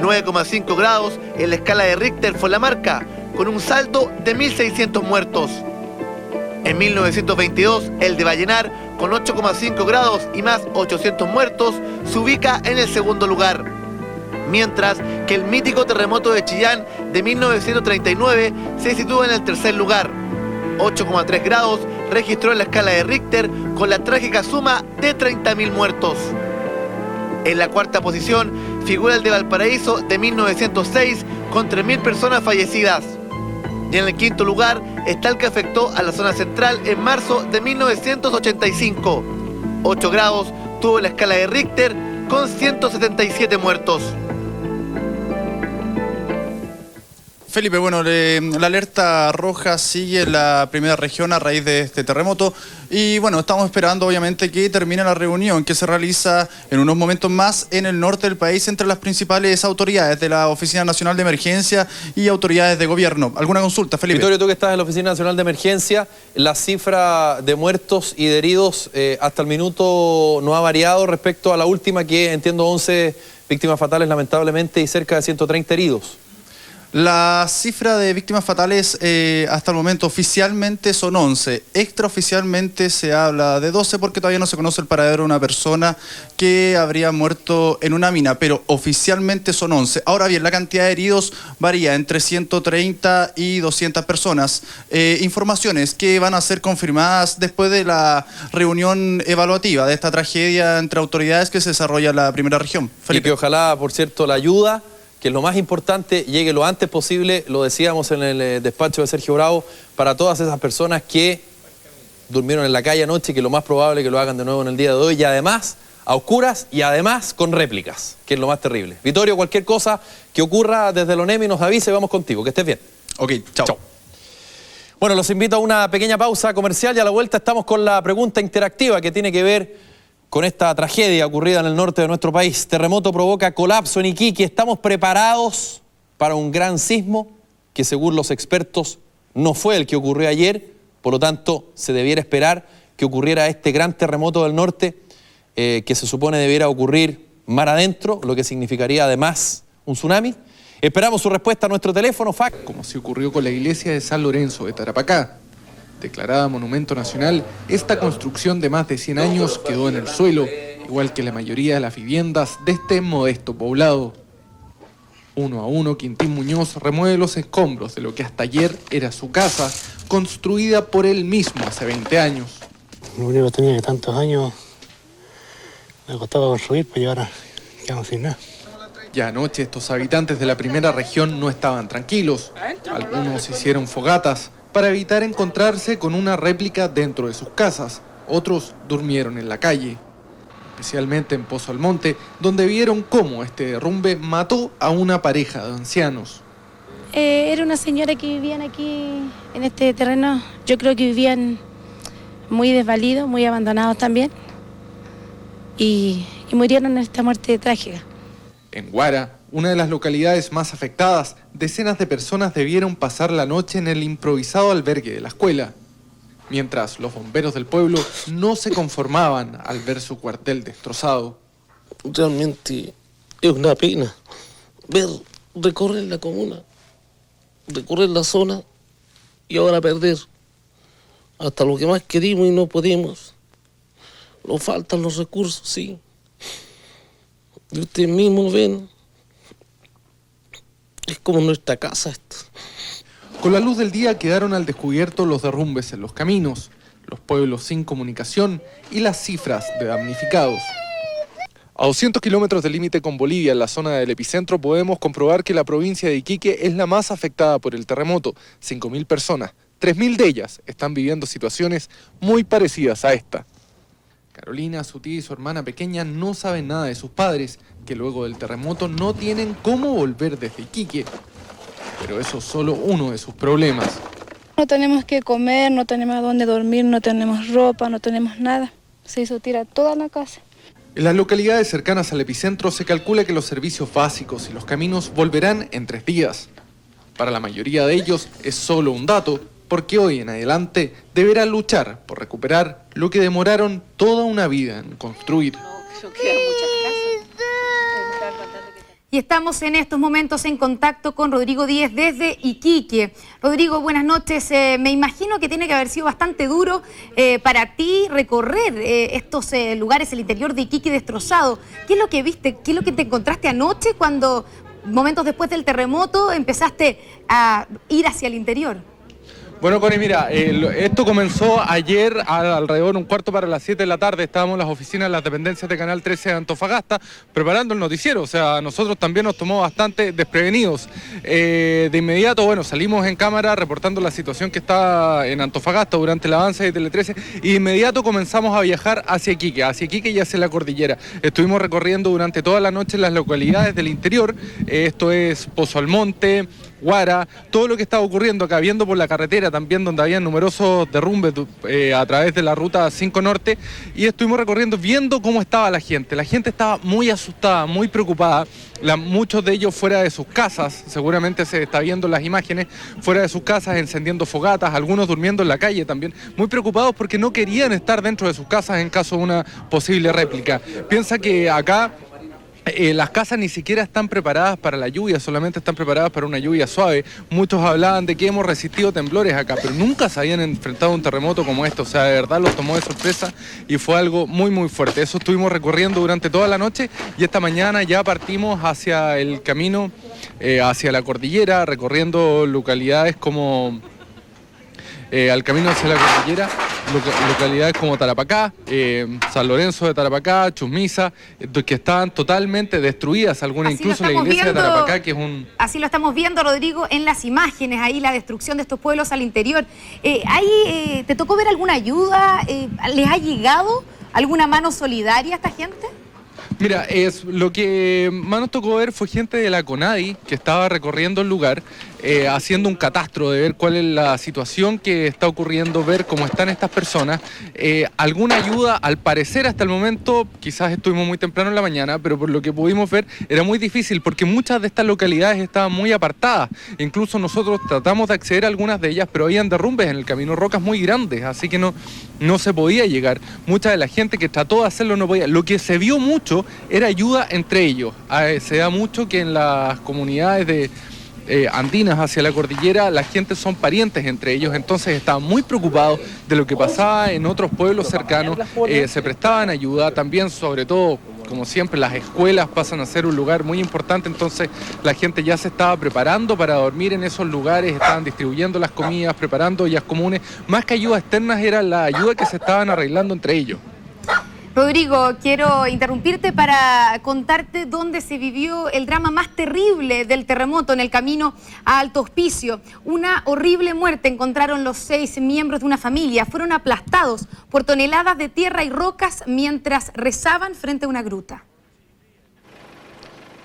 9,5 grados en la escala de Richter fue la marca, con un saldo de 1.600 muertos. En 1922, el de Vallenar, con 8,5 grados y más 800 muertos, se ubica en el segundo lugar. Mientras que el mítico terremoto de Chillán de 1939 se sitúa en el tercer lugar. 8,3 grados registró en la escala de Richter con la trágica suma de 30.000 muertos. En la cuarta posición figura el de Valparaíso de 1906 con 3.000 personas fallecidas. Y en el quinto lugar está el que afectó a la zona central en marzo de 1985. 8 grados tuvo la escala de Richter con 177 muertos. Felipe, bueno, la alerta roja sigue en la primera región a raíz de este terremoto y bueno, estamos esperando obviamente que termine la reunión que se realiza en unos momentos más en el norte del país entre las principales autoridades de la Oficina Nacional de Emergencia y autoridades de gobierno. ¿Alguna consulta, Felipe? Vittorio, tú que estás en la Oficina Nacional de Emergencia, la cifra de muertos y de heridos hasta el minuto no ha variado respecto a la última que entiendo 11 víctimas fatales lamentablemente y cerca de 130 heridos. La cifra de víctimas fatales hasta el momento oficialmente son 11. Extraoficialmente se habla de 12 porque todavía no se conoce el paradero de una persona que habría muerto en una mina, pero oficialmente son 11. Ahora bien, la cantidad de heridos varía entre 130 y 200 personas. Informaciones que van a ser confirmadas después de la reunión evaluativa de esta tragedia entre autoridades que se desarrolla en la primera región. Felipe. Y que ojalá, por cierto, la ayuda, que es lo más importante, llegue lo antes posible, lo decíamos en el despacho de Sergio Bravo, para todas esas personas que durmieron en la calle anoche, que lo más probable que lo hagan de nuevo en el día de hoy, y además a oscuras y además con réplicas, que es lo más terrible. Vittorio, cualquier cosa que ocurra desde el ONEMI nos avise y vamos contigo, que estés bien. Ok, chao. Chao. Bueno, los invito a una pequeña pausa comercial y a la vuelta estamos con la pregunta interactiva que tiene que ver con esta tragedia ocurrida en el norte de nuestro país. Terremoto provoca colapso en Iquique. ¿Estamos preparados para un gran sismo que según los expertos no fue el que ocurrió ayer? Por lo tanto, se debiera esperar que ocurriera este gran terremoto del norte que se supone debiera ocurrir mar adentro, lo que significaría además un tsunami. Esperamos su respuesta a nuestro teléfono, fax. Como se ocurrió con la iglesia de San Lorenzo de Tarapacá. Declarada Monumento Nacional, esta construcción de más de 100 años quedó en el suelo, igual que la mayoría de las viviendas de este modesto poblado. Uno a uno, Quintín Muñoz remueve los escombros de lo que hasta ayer era su casa, construida por él mismo hace 20 años. Lo único que tenía que tantos años me costaba construir, pues y ahora quedamos sin nada. Ya anoche estos habitantes de la primera región no estaban tranquilos. Algunos hicieron fogatas para evitar encontrarse con una réplica dentro de sus casas. Otros durmieron en la calle, especialmente en Pozo Almonte, donde vieron cómo este derrumbe mató a una pareja de ancianos. Era una señora que vivían aquí en este terreno. Yo creo que vivían muy desvalidos, muy abandonados también. Y murieron en esta muerte trágica. En Guara, una de las localidades más afectadas, decenas de personas debieron pasar la noche en el improvisado albergue de la escuela, mientras los bomberos del pueblo no se conformaban al ver su cuartel destrozado. Realmente es una pena ver recorrer la comuna, recorrer la zona y ahora perder hasta lo que más querimos y no podemos. Nos faltan los recursos, sí. Y ustedes mismos ven, es como nuestra casa esto. Con la luz del día quedaron al descubierto los derrumbes en los caminos, los pueblos sin comunicación y las cifras de damnificados. A 200 kilómetros del límite con Bolivia, en la zona del epicentro, podemos comprobar que la provincia de Iquique es la más afectada por el terremoto. 5.000 personas, 3.000 de ellas están viviendo situaciones muy parecidas a esta. Carolina, su tía y su hermana pequeña no saben nada de sus padres, que luego del terremoto no tienen cómo volver desde Iquique. Pero eso es solo uno de sus problemas. No tenemos que comer, no tenemos dónde dormir, no tenemos ropa, no tenemos nada. Se hizo tirar toda la casa. En las localidades cercanas al epicentro se calcula que los servicios básicos y los caminos volverán en 3 días. Para la mayoría de ellos es solo un dato, porque hoy en adelante deberán luchar por recuperar lo que demoraron toda una vida en construir. Y estamos en estos momentos en contacto con Rodrigo Díez desde Iquique. Rodrigo, buenas noches. Me imagino que tiene que haber sido bastante duro para ti recorrer estos lugares, el interior de Iquique destrozado. ¿Qué es lo que viste? ¿Qué es lo que te encontraste anoche cuando, momentos después del terremoto, empezaste a ir hacia el interior? Bueno, Connie, mira, esto comenzó ayer alrededor de 7:15 de la tarde. Estábamos en las oficinas de las dependencias de Canal 13 de Antofagasta preparando el noticiero. O sea, nosotros también nos tomó bastante desprevenidos. De inmediato, bueno, salimos en cámara reportando la situación que está en Antofagasta durante el avance de Tele 13 y de inmediato comenzamos a viajar hacia Iquique y hacia la cordillera. Estuvimos recorriendo durante toda la noche las localidades del interior. Esto es Pozo Almonte, Guara, todo lo que estaba ocurriendo acá, viendo por la carretera también donde había numerosos derrumbes a través de la ruta 5 Norte, y estuvimos recorriendo viendo cómo estaba la gente. La gente estaba muy asustada, muy preocupada, muchos de ellos fuera de sus casas, seguramente se está viendo las imágenes, fuera de sus casas encendiendo fogatas, algunos durmiendo en la calle también, muy preocupados porque no querían estar dentro de sus casas en caso de una posible réplica. Piensa que acá las casas ni siquiera están preparadas para la lluvia, solamente están preparadas para una lluvia suave. Muchos hablaban de que hemos resistido temblores acá, pero nunca se habían enfrentado a un terremoto como este. O sea, de verdad los tomó de sorpresa y fue algo muy, muy fuerte. Eso estuvimos recorriendo durante toda la noche y esta mañana ya partimos hacia el camino, hacia la cordillera, recorriendo localidades como... al camino hacia la cordillera, localidades como Tarapacá, San Lorenzo de Tarapacá, Chusmisa, que estaban totalmente destruidas, algunas incluso la iglesia de Tarapacá, que es un... Así lo estamos viendo, Rodrigo, en las imágenes, ahí la destrucción de estos pueblos al interior. ¿Ahí te tocó ver alguna ayuda? ¿Les ha llegado alguna mano solidaria a esta gente? Mira, lo que más nos tocó ver fue gente de la CONADI que estaba recorriendo el lugar, haciendo un catastro de ver cuál es la situación que está ocurriendo, ver cómo están estas personas. Alguna ayuda, al parecer hasta el momento, quizás estuvimos muy temprano en la mañana, pero por lo que pudimos ver era muy difícil porque muchas de estas localidades estaban muy apartadas. Incluso nosotros tratamos de acceder a algunas de ellas, pero habían derrumbes en el camino, rocas muy grandes, así que no se podía llegar. Mucha de la gente que trató de hacerlo no podía. Lo que se vio mucho era ayuda entre ellos. Se da mucho que en las comunidades de andinas hacia la cordillera la gente son parientes entre ellos, entonces estaban muy preocupados de lo que pasaba en otros pueblos cercanos, se prestaban ayuda también, sobre todo, como siempre, las escuelas pasan a ser un lugar muy importante, entonces la gente ya se estaba preparando para dormir en esos lugares, estaban distribuyendo las comidas, preparando ollas comunes, más que ayudas externas era la ayuda que se estaban arreglando entre ellos. Rodrigo, quiero interrumpirte para contarte dónde se vivió el drama más terrible del terremoto en el camino a Alto Hospicio. Una horrible muerte encontraron los 6 miembros de una familia. Fueron aplastados por toneladas de tierra y rocas mientras rezaban frente a una gruta.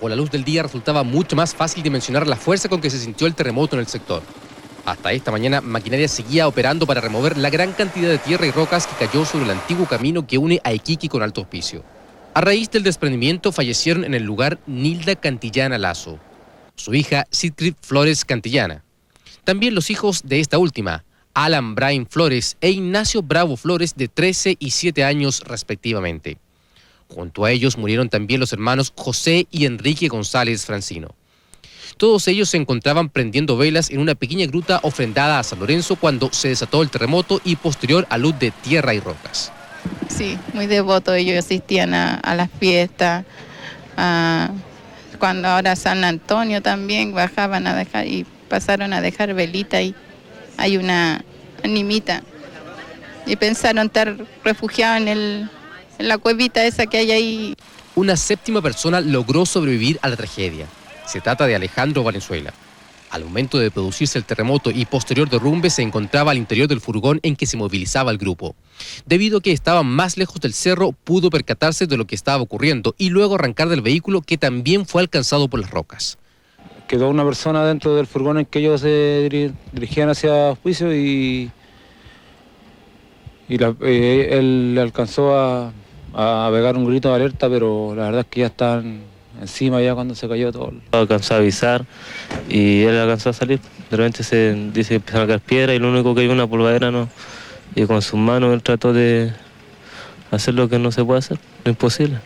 Por la luz del día resultaba mucho más fácil dimensionar la fuerza con que se sintió el terremoto en el sector. Hasta esta mañana, maquinaria seguía operando para remover la gran cantidad de tierra y rocas que cayó sobre el antiguo camino que une a Iquique con Alto Hospicio. A raíz del desprendimiento fallecieron en el lugar Nilda Cantillana Lazo, su hija Sigrid Flores Cantillana. También los hijos de esta última, Alan Brian Flores e Ignacio Bravo Flores, de 13 y 7 años respectivamente. Junto a ellos murieron también los hermanos José y Enrique González Francino. Todos ellos se encontraban prendiendo velas en una pequeña gruta ofrendada a San Lorenzo cuando se desató el terremoto y posterior a luz de tierra y rocas. Sí, muy devotos, ellos asistían a las fiestas, cuando ahora San Antonio también bajaban a dejar y pasaron a dejar velita y hay una animita y pensaron estar refugiados en la cuevita esa que hay ahí. Una 7ª persona logró sobrevivir a la tragedia. Se trata de Alejandro Valenzuela. Al momento de producirse el terremoto y posterior derrumbe se encontraba al interior del furgón en que se movilizaba el grupo. Debido a que estaba más lejos del cerro, pudo percatarse de lo que estaba ocurriendo y luego arrancar del vehículo, que también fue alcanzado por las rocas. Quedó una persona dentro del furgón en que ellos se dirigían hacia Hospicio y él alcanzó a pegar un grito de alerta, pero la verdad es que ya están encima ya cuando se cayó todo. Alcanzó a avisar y él alcanzó a salir. De repente se dice que empezaron a caer piedras y lo único que hay una polvadera, ¿no? Y con sus manos él trató de hacer lo que no se puede hacer, lo imposible.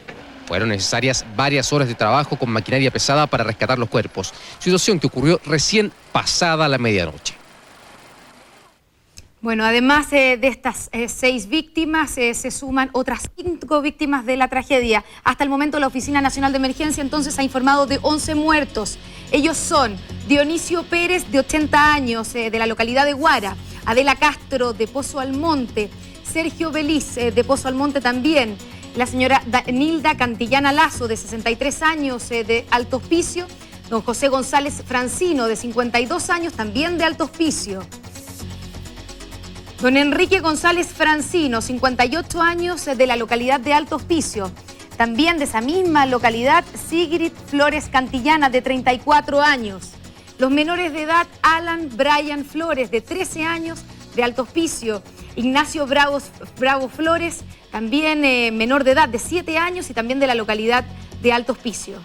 Fueron necesarias varias horas de trabajo con maquinaria pesada para rescatar los cuerpos, situación que ocurrió recién pasada la medianoche. Bueno, además de estas 6 víctimas, se suman otras 5 víctimas de la tragedia. Hasta el momento la Oficina Nacional de Emergencia entonces ha informado de 11 muertos. Ellos son Dionisio Pérez, de 80 años, de la localidad de Guara, Adela Castro, de Pozo Almonte, Sergio Beliz, de Pozo Almonte también, la señora Nilda Cantillana Lazo, de 63 años, de Alto Hospicio, don José González Francino, de 52 años, también de Alto Hospicio. Don Enrique González Francino, 58 años, de la localidad de Alto Hospicio. También de esa misma localidad, Sigrid Flores Cantillana, de 34 años. Los menores de edad, Alan Brian Flores, de 13 años, de Alto Hospicio. Ignacio Bravo Flores, también menor de edad, de 7 años y también de la localidad de Alto Hospicio.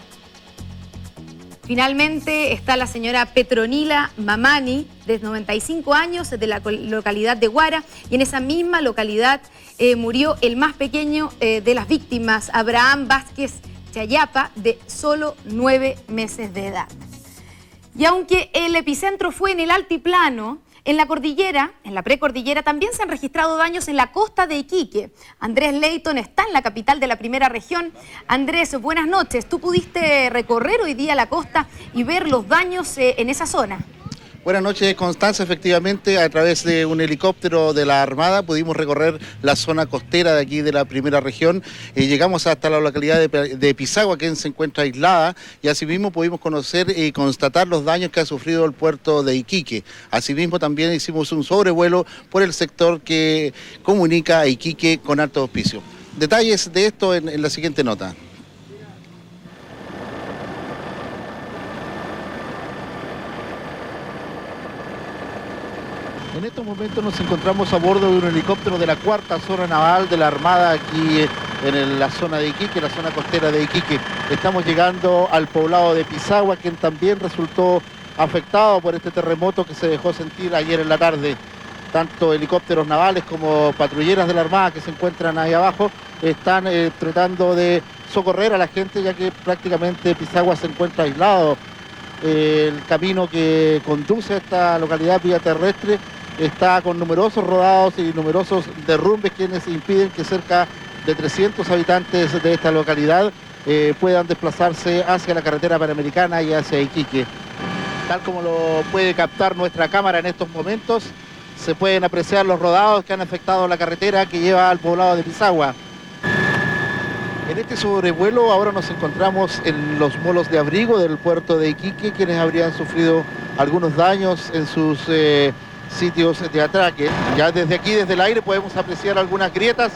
Finalmente está la señora Petronila Mamani, de 95 años, de la localidad de Guara, y en esa misma localidad murió el más pequeño de las víctimas, Abraham Vázquez Chayapa, de solo 9 meses de edad. Y aunque el epicentro fue en el altiplano, en la cordillera, en la precordillera, también se han registrado daños en la costa de Iquique. Andrés Leighton está en la capital de la primera región. Andrés, buenas noches. ¿Tú pudiste recorrer hoy día la costa y ver los daños en esa zona? Buenas noches, Constanza. Efectivamente, a través de un helicóptero de la Armada pudimos recorrer la zona costera de aquí de la primera región. Llegamos hasta la localidad de Pisagua, que se encuentra aislada, y asimismo pudimos conocer y constatar los daños que ha sufrido el puerto de Iquique. Asimismo también hicimos un sobrevuelo por el sector que comunica a Iquique con Alto Hospicio. Detalles de esto en la siguiente nota. En estos momentos nos encontramos a bordo de un helicóptero de la 4ª Zona Naval de la Armada aquí en la zona de Iquique, la zona costera de Iquique. Estamos llegando al poblado de Pisagua, quien también resultó afectado por este terremoto que se dejó sentir ayer en la tarde. Tanto helicópteros navales como patrulleras de la Armada que se encuentran ahí abajo están tratando de socorrer a la gente, ya que prácticamente Pisagua se encuentra aislado. El camino que conduce a esta localidad vía terrestre está con numerosos rodados y numerosos derrumbes, quienes impiden que cerca de 300 habitantes de esta localidad puedan desplazarse hacia la carretera panamericana y hacia Iquique. Tal como lo puede captar nuestra cámara en estos momentos, se pueden apreciar los rodados que han afectado la carretera que lleva al poblado de Pisagua. En este sobrevuelo ahora nos encontramos en los molos de abrigo del puerto de Iquique, quienes habrían sufrido algunos daños en sus sitios de atraque. Ya desde aquí, desde el aire, podemos apreciar algunas grietas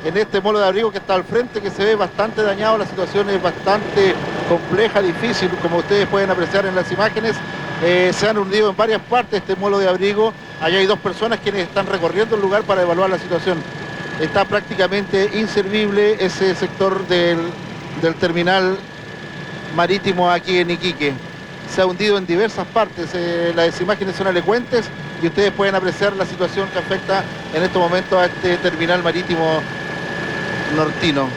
en este molo de abrigo que está al frente, que se ve bastante dañado. La situación es bastante compleja, difícil, como ustedes pueden apreciar en las imágenes. Se han hundido en varias partes este molo de abrigo. Allá hay dos personas quienes están recorriendo el lugar para evaluar la situación. Está prácticamente inservible ese sector del terminal marítimo aquí en Iquique. Se ha hundido en diversas partes, las imágenes son elocuentes y ustedes pueden apreciar la situación que afecta en estos momentos a este terminal marítimo nortino.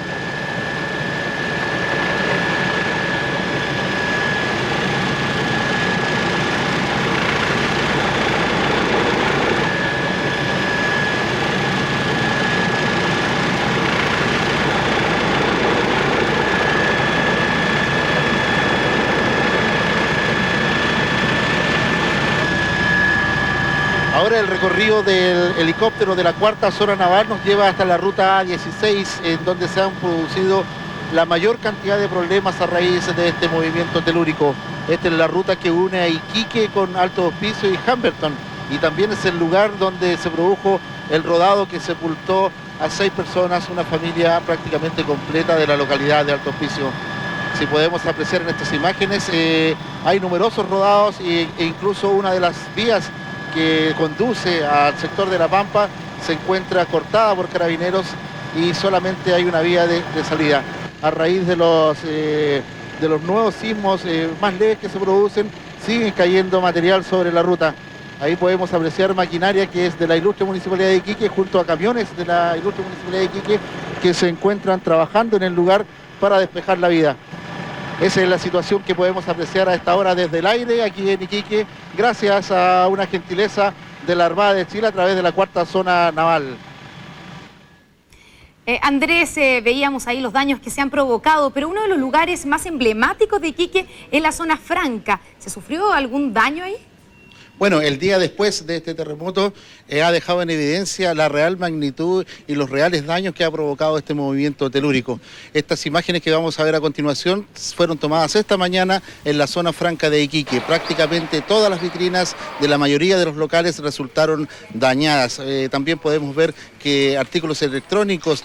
Ahora el recorrido del helicóptero de la cuarta zona naval nos lleva hasta la ruta A16, en donde se han producido la mayor cantidad de problemas a raíz de este movimiento telúrico. Esta es la ruta que une a Iquique con Alto Hospicio y Humberton, y también es el lugar donde se produjo el rodado que sepultó a 6 personas, una familia prácticamente completa de la localidad de Alto Hospicio. Si podemos apreciar en estas imágenes, hay numerosos rodados e incluso una de las vías que conduce al sector de La Pampa se encuentra cortada por carabineros y solamente hay una vía de salida. A raíz de los nuevos sismos más leves que se producen, siguen cayendo material sobre la ruta. Ahí podemos apreciar maquinaria que es de la Ilustre Municipalidad de Iquique junto a camiones de la Ilustre Municipalidad de Iquique que se encuentran trabajando en el lugar para despejar la vida. Esa es la situación que podemos apreciar a esta hora desde el aire aquí en Iquique, gracias a una gentileza de la Armada de Chile a través de la cuarta zona naval. Andrés, veíamos ahí los daños que se han provocado, pero uno de los lugares más emblemáticos de Iquique es la zona franca. ¿Se sufrió algún daño ahí? Bueno, el día después de este terremoto ha dejado en evidencia la real magnitud y los reales daños que ha provocado este movimiento telúrico. Estas imágenes que vamos a ver a continuación fueron tomadas esta mañana en la zona franca de Iquique. Prácticamente todas las vitrinas de la mayoría de los locales resultaron dañadas. También podemos ver que artículos electrónicos,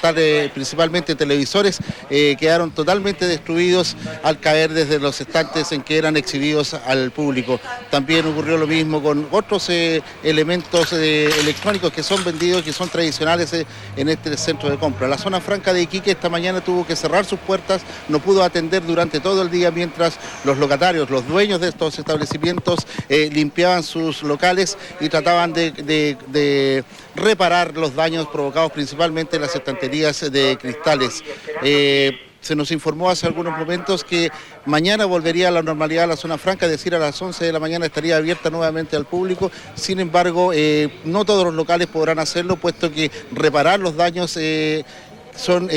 principalmente televisores, quedaron totalmente destruidos al caer desde los estantes en que eran exhibidos al público. También ocurrió lo mismo con otros elementos electrónicos que son vendidos, que son tradicionales en este centro de compra. La zona franca de Iquique esta mañana tuvo que cerrar sus puertas, no pudo atender durante todo el día mientras los locatarios, los dueños de estos establecimientos limpiaban sus locales y trataban de reparar los daños provocados principalmente en las estanterías de cristales. Se nos informó hace algunos momentos que mañana volvería a la normalidad la zona franca, es decir, a las 11 de la mañana estaría abierta nuevamente al público. Sin embargo, no todos los locales podrán hacerlo, puesto que reparar los daños son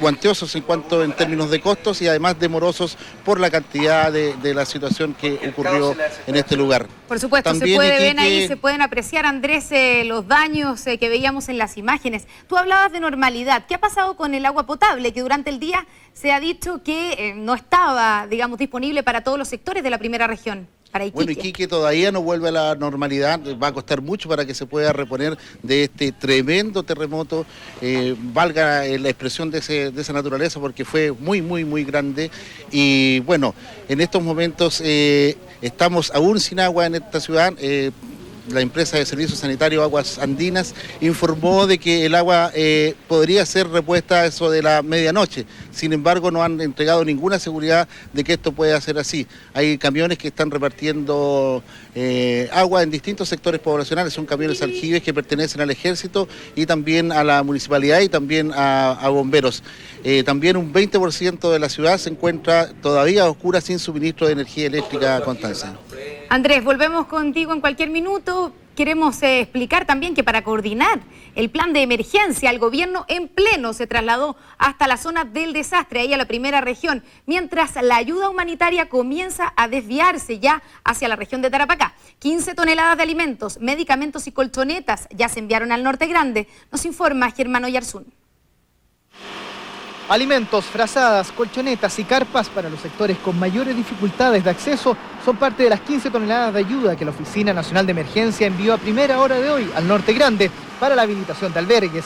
cuantiosos en términos de costos y además demorosos por la cantidad de la situación que ocurrió en este lugar. Por supuesto, también se pueden apreciar, Andrés, los daños que veíamos en las imágenes. Tú hablabas de normalidad. ¿Qué ha pasado con el agua potable? Que durante el día se ha dicho que no estaba, digamos, disponible para todos los sectores de la primera región. Bueno, Iquique todavía no vuelve a la normalidad, va a costar mucho para que se pueda reponer de este tremendo terremoto, valga la expresión de esa naturaleza, porque fue muy, muy, muy grande. Y bueno, en estos momentos estamos aún sin agua en esta ciudad. La empresa de servicio sanitario Aguas Andinas informó de que el agua podría ser repuesta a eso de la medianoche. Sin embargo, no han entregado ninguna seguridad de que esto pueda ser así. Hay camiones que están repartiendo agua en distintos sectores poblacionales. Son camiones aljibes que pertenecen al ejército y también a la municipalidad y también a bomberos. También un 20% de la ciudad se encuentra todavía a oscuras sin suministro de energía eléctrica constante. Andrés, volvemos contigo en cualquier minuto. Queremos explicar también que para coordinar el plan de emergencia, el gobierno en pleno se trasladó hasta la zona del desastre, ahí a la primera región, mientras la ayuda humanitaria comienza a desviarse ya hacia la región de Tarapacá. 15 toneladas de alimentos, medicamentos y colchonetas ya se enviaron al Norte Grande, nos informa Germán Oyarzún. Alimentos, frazadas, colchonetas y carpas para los sectores con mayores dificultades de acceso son parte de las 15 toneladas de ayuda que la Oficina Nacional de Emergencia envió a primera hora de hoy al Norte Grande para la habilitación de albergues.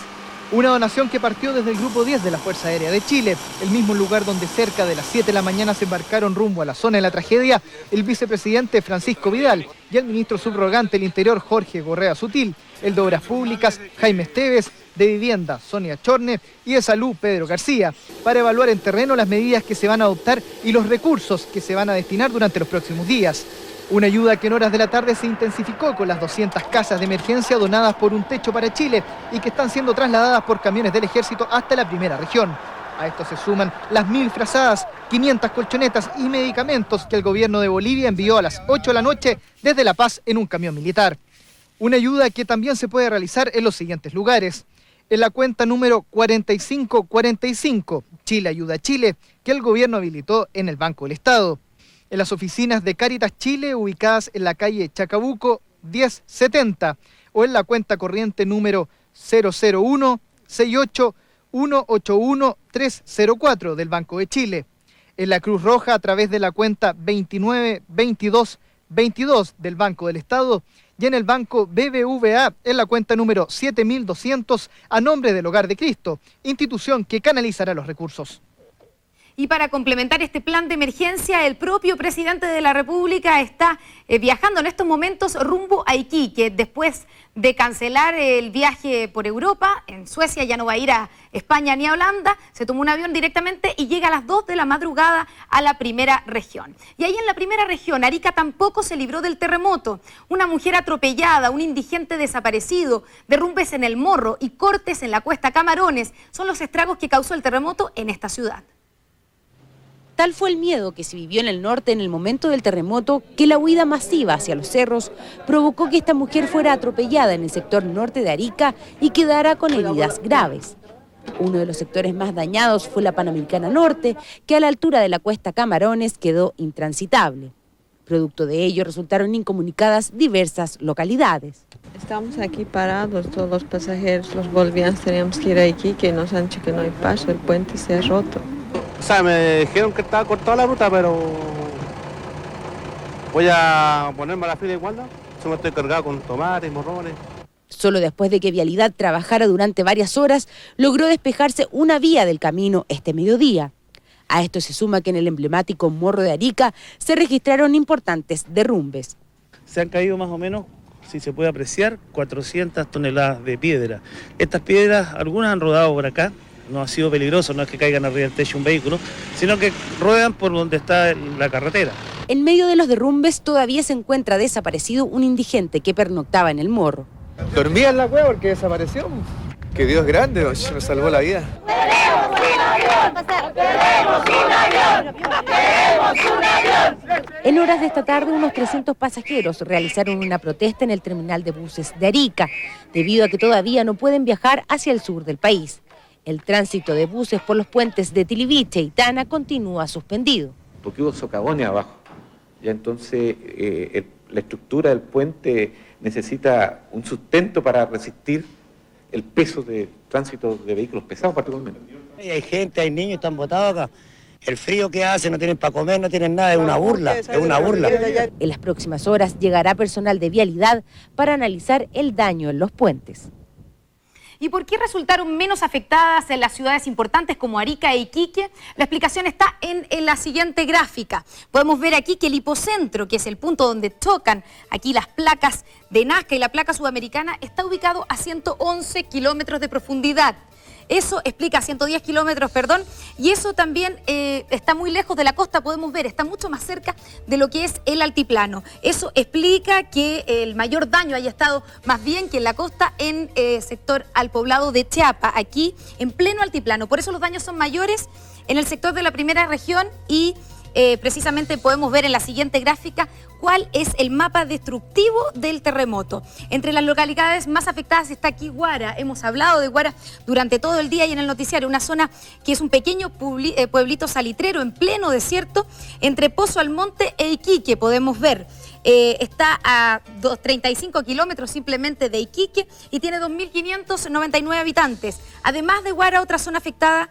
Una donación que partió desde el Grupo 10 de la Fuerza Aérea de Chile, el mismo lugar donde cerca de las 7 de la mañana se embarcaron rumbo a la zona de la tragedia el vicepresidente Francisco Vidal y el ministro subrogante del Interior Jorge Correa Sutil, el de Obras Públicas Jaime Esteves, de Vivienda Sonia Chorne y de Salud Pedro García, para evaluar en terreno las medidas que se van a adoptar y los recursos que se van a destinar durante los próximos días. Una ayuda que en horas de la tarde se intensificó con las 200 casas de emergencia donadas por Un Techo para Chile y que están siendo trasladadas por camiones del Ejército hasta la primera región. A esto se suman las 1000 frazadas, 500 colchonetas y medicamentos que el gobierno de Bolivia envió a las 8 de la noche desde La Paz en un camión militar. Una ayuda que también se puede realizar en los siguientes lugares. En la cuenta número 4545, Chile Ayuda a Chile, que el gobierno habilitó en el Banco del Estado. En las oficinas de Cáritas Chile, ubicadas en la calle Chacabuco 1070, o en la cuenta corriente número 001-68-181-304 del Banco de Chile. En la Cruz Roja, a través de la cuenta 292222 del Banco del Estado, y en el Banco BBVA, en la cuenta número 7200, a nombre del Hogar de Cristo, institución que canalizará los recursos. Y para complementar este plan de emergencia, el propio presidente de la República está viajando en estos momentos rumbo a Iquique. Después de cancelar el viaje por Europa, en Suecia ya no va a ir a España ni a Holanda, se tomó un avión directamente y llega a las 2 de la madrugada a la primera región. Y ahí en la primera región, Arica tampoco se libró del terremoto. Una mujer atropellada, un indigente desaparecido, derrumbes en el Morro y cortes en la cuesta Camarones son los estragos que causó el terremoto en esta ciudad. Tal fue el miedo que se vivió en el norte en el momento del terremoto que la huida masiva hacia los cerros provocó que esta mujer fuera atropellada en el sector norte de Arica y quedara con heridas graves. Uno de los sectores más dañados fue la Panamericana Norte, que a la altura de la cuesta Camarones quedó intransitable. Producto de ello resultaron incomunicadas diversas localidades. Estamos aquí parados, todos los pasajeros, los bolivianos teníamos que ir a Iquique, nos han dicho que no hay paso, el puente se ha roto. O sea, me dijeron que estaba cortada la ruta, pero voy a ponerme a la fila igual, ¿no? Yo me estoy cargado con tomates, morrones. Solo después de que Vialidad trabajara durante varias horas, logró despejarse una vía del camino este mediodía. A esto se suma que en el emblemático Morro de Arica se registraron importantes derrumbes. Se han caído más o menos, si se puede apreciar, 400 toneladas de piedra. Estas piedras, algunas han rodado por acá. No ha sido peligroso, no es que caigan arriba del techo de un vehículo, sino que ruedan por donde está la carretera. En medio de los derrumbes todavía se encuentra desaparecido un indigente que pernoctaba en el Morro. Dormía en la cueva porque desapareció. Que Dios es grande, me salvó la vida. En horas de esta tarde, unos 300 pasajeros realizaron una protesta en el terminal de buses de Arica, debido a que todavía no pueden viajar hacia el sur del país. El tránsito de buses por los puentes de Tiliviche y Tana continúa suspendido. Porque hubo socavones abajo. Ya entonces la estructura del puente necesita un sustento para resistir el peso de tránsito de vehículos pesados particularmente. Hay gente, hay niños, están botados acá. El frío que hace, no tienen para comer, no tienen nada, es una burla, es una burla. En las próximas horas llegará personal de Vialidad para analizar el daño en los puentes. ¿Y por qué resultaron menos afectadas en las ciudades importantes como Arica e Iquique? La explicación está en la siguiente gráfica. Podemos ver aquí que el hipocentro, que es el punto donde chocan aquí las placas de Nazca y la placa sudamericana, está ubicado a 111 kilómetros de profundidad. Eso explica 110 kilómetros, perdón, y eso también está muy lejos de la costa, podemos ver, está mucho más cerca de lo que es el altiplano. Eso explica que el mayor daño haya estado más bien que en la costa, en sector al poblado de Chiapa, aquí en pleno altiplano. Por eso los daños son mayores en el sector de la primera región y precisamente podemos ver en la siguiente gráfica cuál es el mapa destructivo del terremoto. Entre las localidades más afectadas está aquí Guara. Hemos hablado de Guara durante todo el día y en el noticiario, una zona que es un pequeño pueblito salitrero en pleno desierto entre Pozo Almonte e Iquique, podemos ver. Está a 35 kilómetros simplemente de Iquique y tiene 2.599 habitantes. Además de Guara, otra zona afectada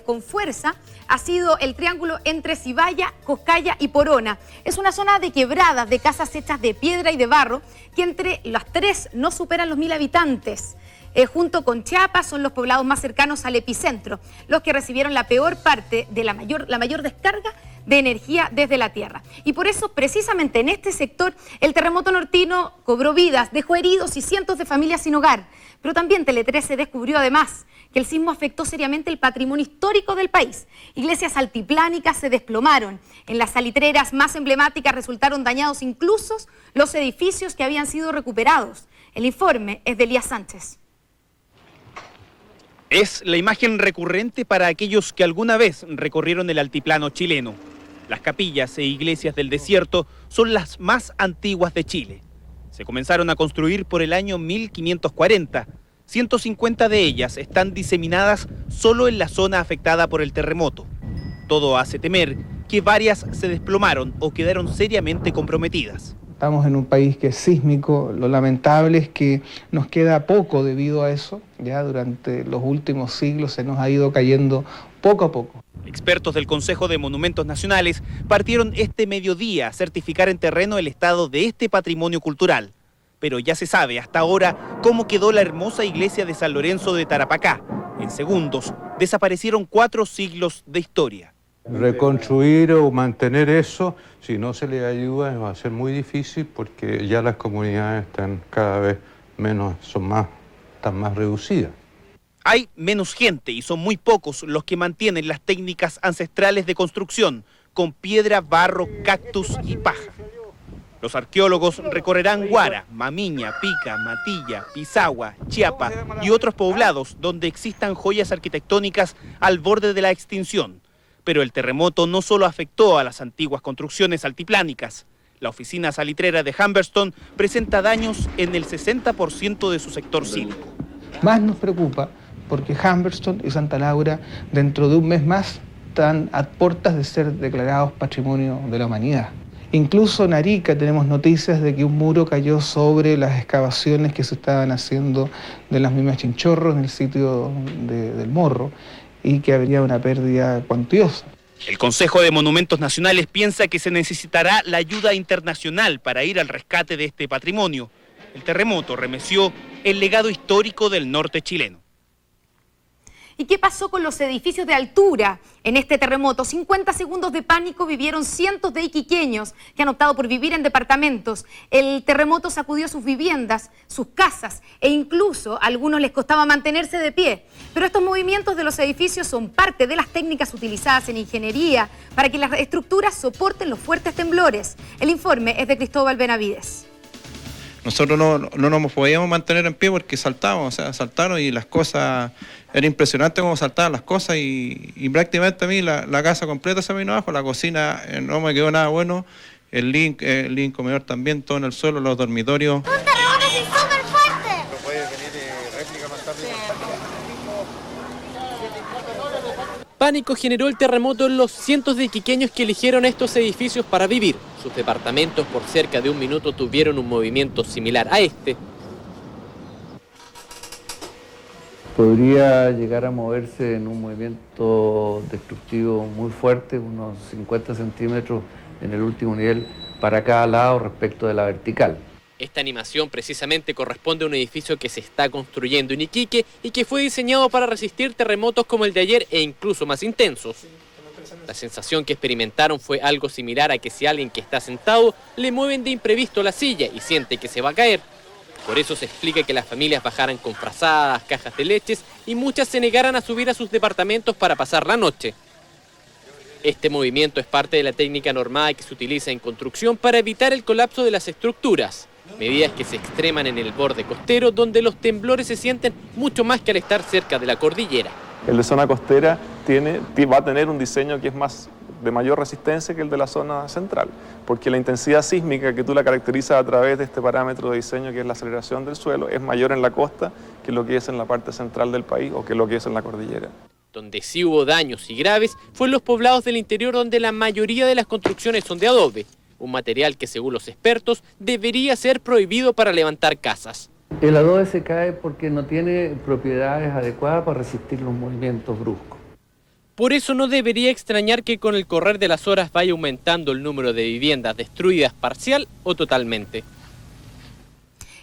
con fuerza ha sido el triángulo entre Cibaya, Coscaya y Porona. Es una zona de quebradas, de casas hechas de piedra y de barro, que entre las tres no superan los 1000 habitantes. Junto con Chiapas son los poblados más cercanos al epicentro, los que recibieron la peor parte de la mayor descarga de energía desde la tierra. Y por eso, precisamente en este sector, el terremoto nortino cobró vidas, dejó heridos y cientos de familias sin hogar. Pero también Tele 13 descubrió además que el sismo afectó seriamente el patrimonio histórico del país. Iglesias altiplánicas se desplomaron. En las salitreras más emblemáticas resultaron dañados incluso los edificios que habían sido recuperados. El informe es de Elías Sánchez. Es la imagen recurrente para aquellos que alguna vez recorrieron el altiplano chileno. Las capillas e iglesias del desierto son las más antiguas de Chile. Se comenzaron a construir por el año 1540. 150 de ellas están diseminadas solo en la zona afectada por el terremoto. Todo hace temer que varias se desplomaron o quedaron seriamente comprometidas. Estamos en un país que es sísmico, lo lamentable es que nos queda poco debido a eso, ya durante los últimos siglos se nos ha ido cayendo poco a poco. Expertos del Consejo de Monumentos Nacionales partieron este mediodía a certificar en terreno el estado de este patrimonio cultural. Pero ya se sabe hasta ahora cómo quedó la hermosa iglesia de San Lorenzo de Tarapacá. En segundos desaparecieron 4 siglos de historia. Reconstruir o mantener eso, si no se le ayuda, va a ser muy difícil porque ya las comunidades están cada vez menos, están más reducidas. Hay menos gente y son muy pocos los que mantienen las técnicas ancestrales de construcción con piedra, barro, cactus y paja. Los arqueólogos recorrerán Guara, Mamiña, Pica, Matilla, Pisagua, Chiapa y otros poblados donde existan joyas arquitectónicas al borde de la extinción. Pero el terremoto no solo afectó a las antiguas construcciones altiplánicas. La oficina salitrera de Humberston presenta daños en el 60% de su sector cívico. Más nos preocupa porque Humberston y Santa Laura dentro de un mes más están a puertas de ser declarados Patrimonio de la Humanidad. Incluso en Arica tenemos noticias de que un muro cayó sobre las excavaciones que se estaban haciendo de las mismas Chinchorros en el sitio del Morro y que habría una pérdida cuantiosa. El Consejo de Monumentos Nacionales piensa que se necesitará la ayuda internacional para ir al rescate de este patrimonio. El terremoto remeció el legado histórico del norte chileno. ¿Y qué pasó con los edificios de altura en este terremoto? 50 segundos de pánico vivieron cientos de iquiqueños que han optado por vivir en departamentos. El terremoto sacudió sus viviendas, sus casas e incluso a algunos les costaba mantenerse de pie. Pero estos movimientos de los edificios son parte de las técnicas utilizadas en ingeniería para que las estructuras soporten los fuertes temblores. El informe es de Cristóbal Benavides. Nosotros no nos podíamos mantener en pie porque saltábamos, saltaron y las cosas, era impresionante cómo saltaban las cosas y prácticamente a mí la casa completa se vino abajo, la cocina no me quedó nada bueno, el living comedor también, todo en el suelo, los dormitorios. ¡Un terremoto así súper fuerte! ¿No puede venir réplica más tarde? Pánico generó el terremoto en los cientos de iquiqueños que eligieron estos edificios para vivir. Sus departamentos por cerca de un minuto tuvieron un movimiento similar a este. Podría llegar a moverse en un movimiento destructivo muy fuerte, unos 50 centímetros en el último nivel para cada lado respecto de la vertical. Esta animación precisamente corresponde a un edificio que se está construyendo en Iquique y que fue diseñado para resistir terremotos como el de ayer e incluso más intensos. La sensación que experimentaron fue algo similar a que si alguien que está sentado le mueven de imprevisto la silla y siente que se va a caer. Por eso se explica que las familias bajaran con frazadas, cajas de leches y muchas se negaran a subir a sus departamentos para pasar la noche. Este movimiento es parte de la técnica normada que se utiliza en construcción para evitar el colapso de las estructuras. Medidas que se extreman en el borde costero, donde los temblores se sienten mucho más que al estar cerca de la cordillera. El de zona costera va a tener un diseño que es de mayor resistencia que el de la zona central, porque la intensidad sísmica que tú la caracterizas a través de este parámetro de diseño que es la aceleración del suelo es mayor en la costa que lo que es en la parte central del país o que lo que es en la cordillera. Donde sí hubo daños y graves fue en los poblados del interior donde la mayoría de las construcciones son de adobe. Un material que, según los expertos, debería ser prohibido para levantar casas. El adobe se cae porque no tiene propiedades adecuadas para resistir los movimientos bruscos. Por eso no debería extrañar que con el correr de las horas vaya aumentando el número de viviendas destruidas parcial o totalmente.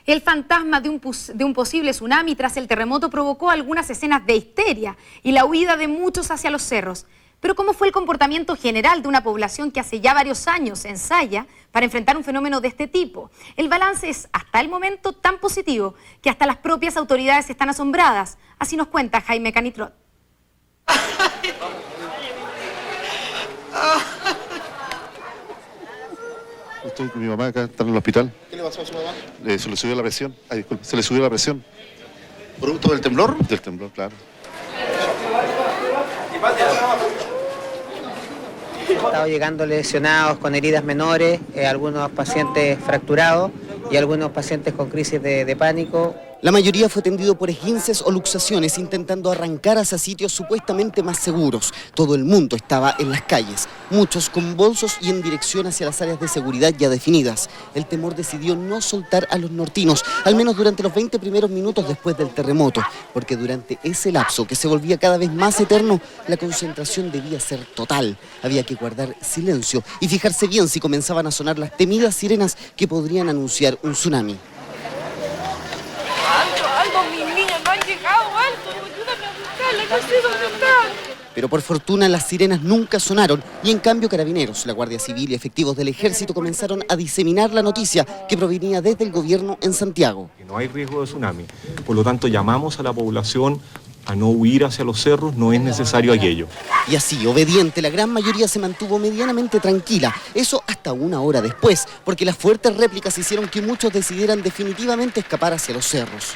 El fantasma de un posible tsunami tras el terremoto provocó algunas escenas de histeria y la huida de muchos hacia los cerros. Pero ¿cómo fue el comportamiento general de una población que hace ya varios años ensaya para enfrentar un fenómeno de este tipo? El balance es hasta el momento tan positivo que hasta las propias autoridades están asombradas. Así nos cuenta Jaime Canitrot. Estoy con mi mamá acá, está en el hospital. ¿Qué le pasó a su mamá? Se le subió la presión. Ay, disculpe, se le subió la presión. ¿Producto del temblor? Del temblor, claro. Han estado llegando lesionados con heridas menores, algunos pacientes fracturados y algunos pacientes con crisis de pánico. La mayoría fue atendido por esguinces o luxaciones intentando arrancar hacia sitios supuestamente más seguros. Todo el mundo estaba en las calles, muchos con bolsos y en dirección hacia las áreas de seguridad ya definidas. El temor decidió no soltar a los nortinos, al menos durante los 20 primeros minutos después del terremoto, porque durante ese lapso que se volvía cada vez más eterno, la concentración debía ser total. Había que guardar silencio y fijarse bien si comenzaban a sonar las temidas sirenas que podrían anunciar un tsunami. Algo, mis niños no han llegado, Alto, ayúdame a buscarla, no sé dónde están. Pero por fortuna las sirenas nunca sonaron y en cambio Carabineros, la Guardia Civil y efectivos del Ejército comenzaron a diseminar la noticia que provenía desde el gobierno en Santiago. No hay riesgo de tsunami, por lo tanto llamamos a la población a no huir hacia los cerros, no es necesario aquello. Y así, obediente, la gran mayoría se mantuvo medianamente tranquila, eso hasta una hora después, porque las fuertes réplicas hicieron que muchos decidieran definitivamente escapar hacia los cerros.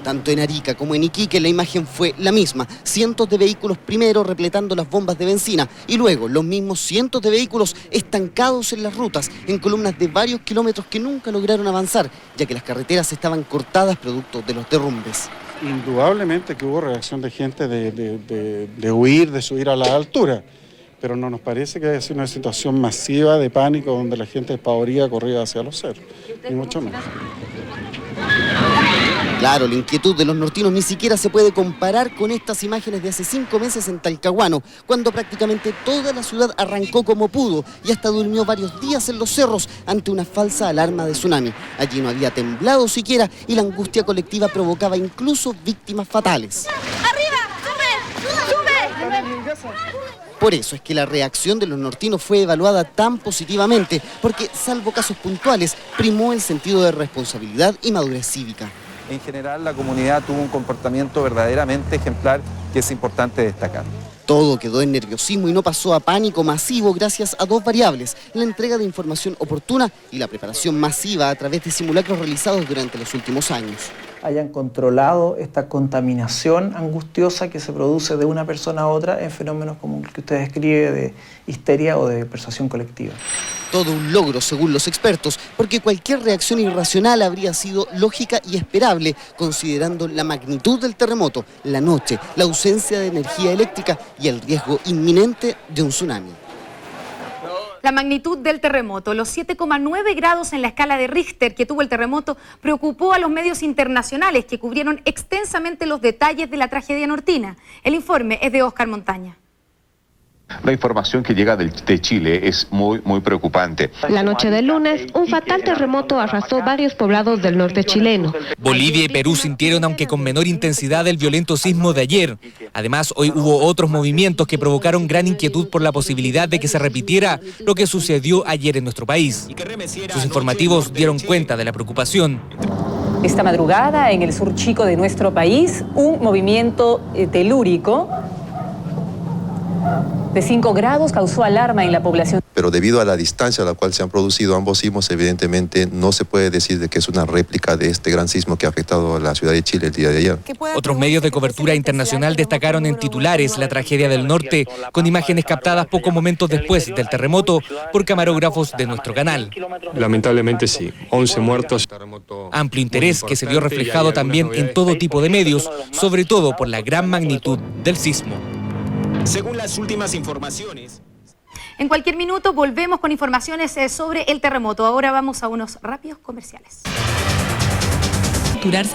Tanto en Arica como en Iquique la imagen fue la misma. Cientos de vehículos primero repletando las bombas de benzina y luego los mismos cientos de vehículos estancados en las rutas, en columnas de varios kilómetros que nunca lograron avanzar, ya que las carreteras estaban cortadas producto de los derrumbes. Indudablemente que hubo reacción de gente de huir, de subir a la altura, pero no nos parece que haya sido una situación masiva de pánico donde la gente despavoría corría hacia los cerros, ni mucho menos. Claro, la inquietud de los nortinos ni siquiera se puede comparar con estas imágenes de hace 5 meses en Talcahuano, cuando prácticamente toda la ciudad arrancó como pudo y hasta durmió varios días en los cerros ante una falsa alarma de tsunami. Allí no había temblado siquiera y la angustia colectiva provocaba incluso víctimas fatales. ¡Arriba! ¡Sube! ¡Sube! Por eso es que la reacción de los nortinos fue evaluada tan positivamente, porque salvo casos puntuales, primó el sentido de responsabilidad y madurez cívica. En general, la comunidad tuvo un comportamiento verdaderamente ejemplar que es importante destacar. Todo quedó en nerviosismo y no pasó a pánico masivo gracias a dos variables, la entrega de información oportuna y la preparación masiva a través de simulacros realizados durante los últimos años. Hayan controlado esta contaminación angustiosa que se produce de una persona a otra en fenómenos como el que usted describe de histeria o de persuasión colectiva. Todo un logro según los expertos, porque cualquier reacción irracional habría sido lógica y esperable, considerando la magnitud del terremoto, la noche, la ausencia de energía eléctrica y el riesgo inminente de un tsunami. La magnitud del terremoto, los 7,9 grados en la escala de Richter que tuvo el terremoto, preocupó a los medios internacionales que cubrieron extensamente los detalles de la tragedia nortina. El informe es de Óscar Montaña. La información que llega de Chile es muy preocupante. La noche del lunes, un fatal terremoto arrasó varios poblados del norte chileno. Bolivia y Perú sintieron, aunque con menor intensidad, el violento sismo de ayer. Además, hoy hubo otros movimientos que provocaron gran inquietud por la posibilidad de que se repitiera lo que sucedió ayer en nuestro país. Sus informativos dieron cuenta de la preocupación. Esta madrugada, en el sur chico de nuestro país, un movimiento telúrico de 5 grados causó alarma en la población. Pero debido a la distancia a la cual se han producido ambos sismos, evidentemente no se puede decir de que es una réplica de este gran sismo que ha afectado a la ciudad de Chile el día de ayer. Otros medios de cobertura internacional destacaron en titulares la tragedia del norte, con imágenes captadas pocos momentos después del terremoto por camarógrafos de nuestro canal. Lamentablemente sí, 11 muertos. Amplio interés que se vio reflejado también en todo tipo de medios, sobre todo por la gran magnitud del sismo. Según las últimas informaciones. En cualquier minuto volvemos con informaciones sobre el terremoto. Ahora vamos a unos rápidos comerciales. posturarse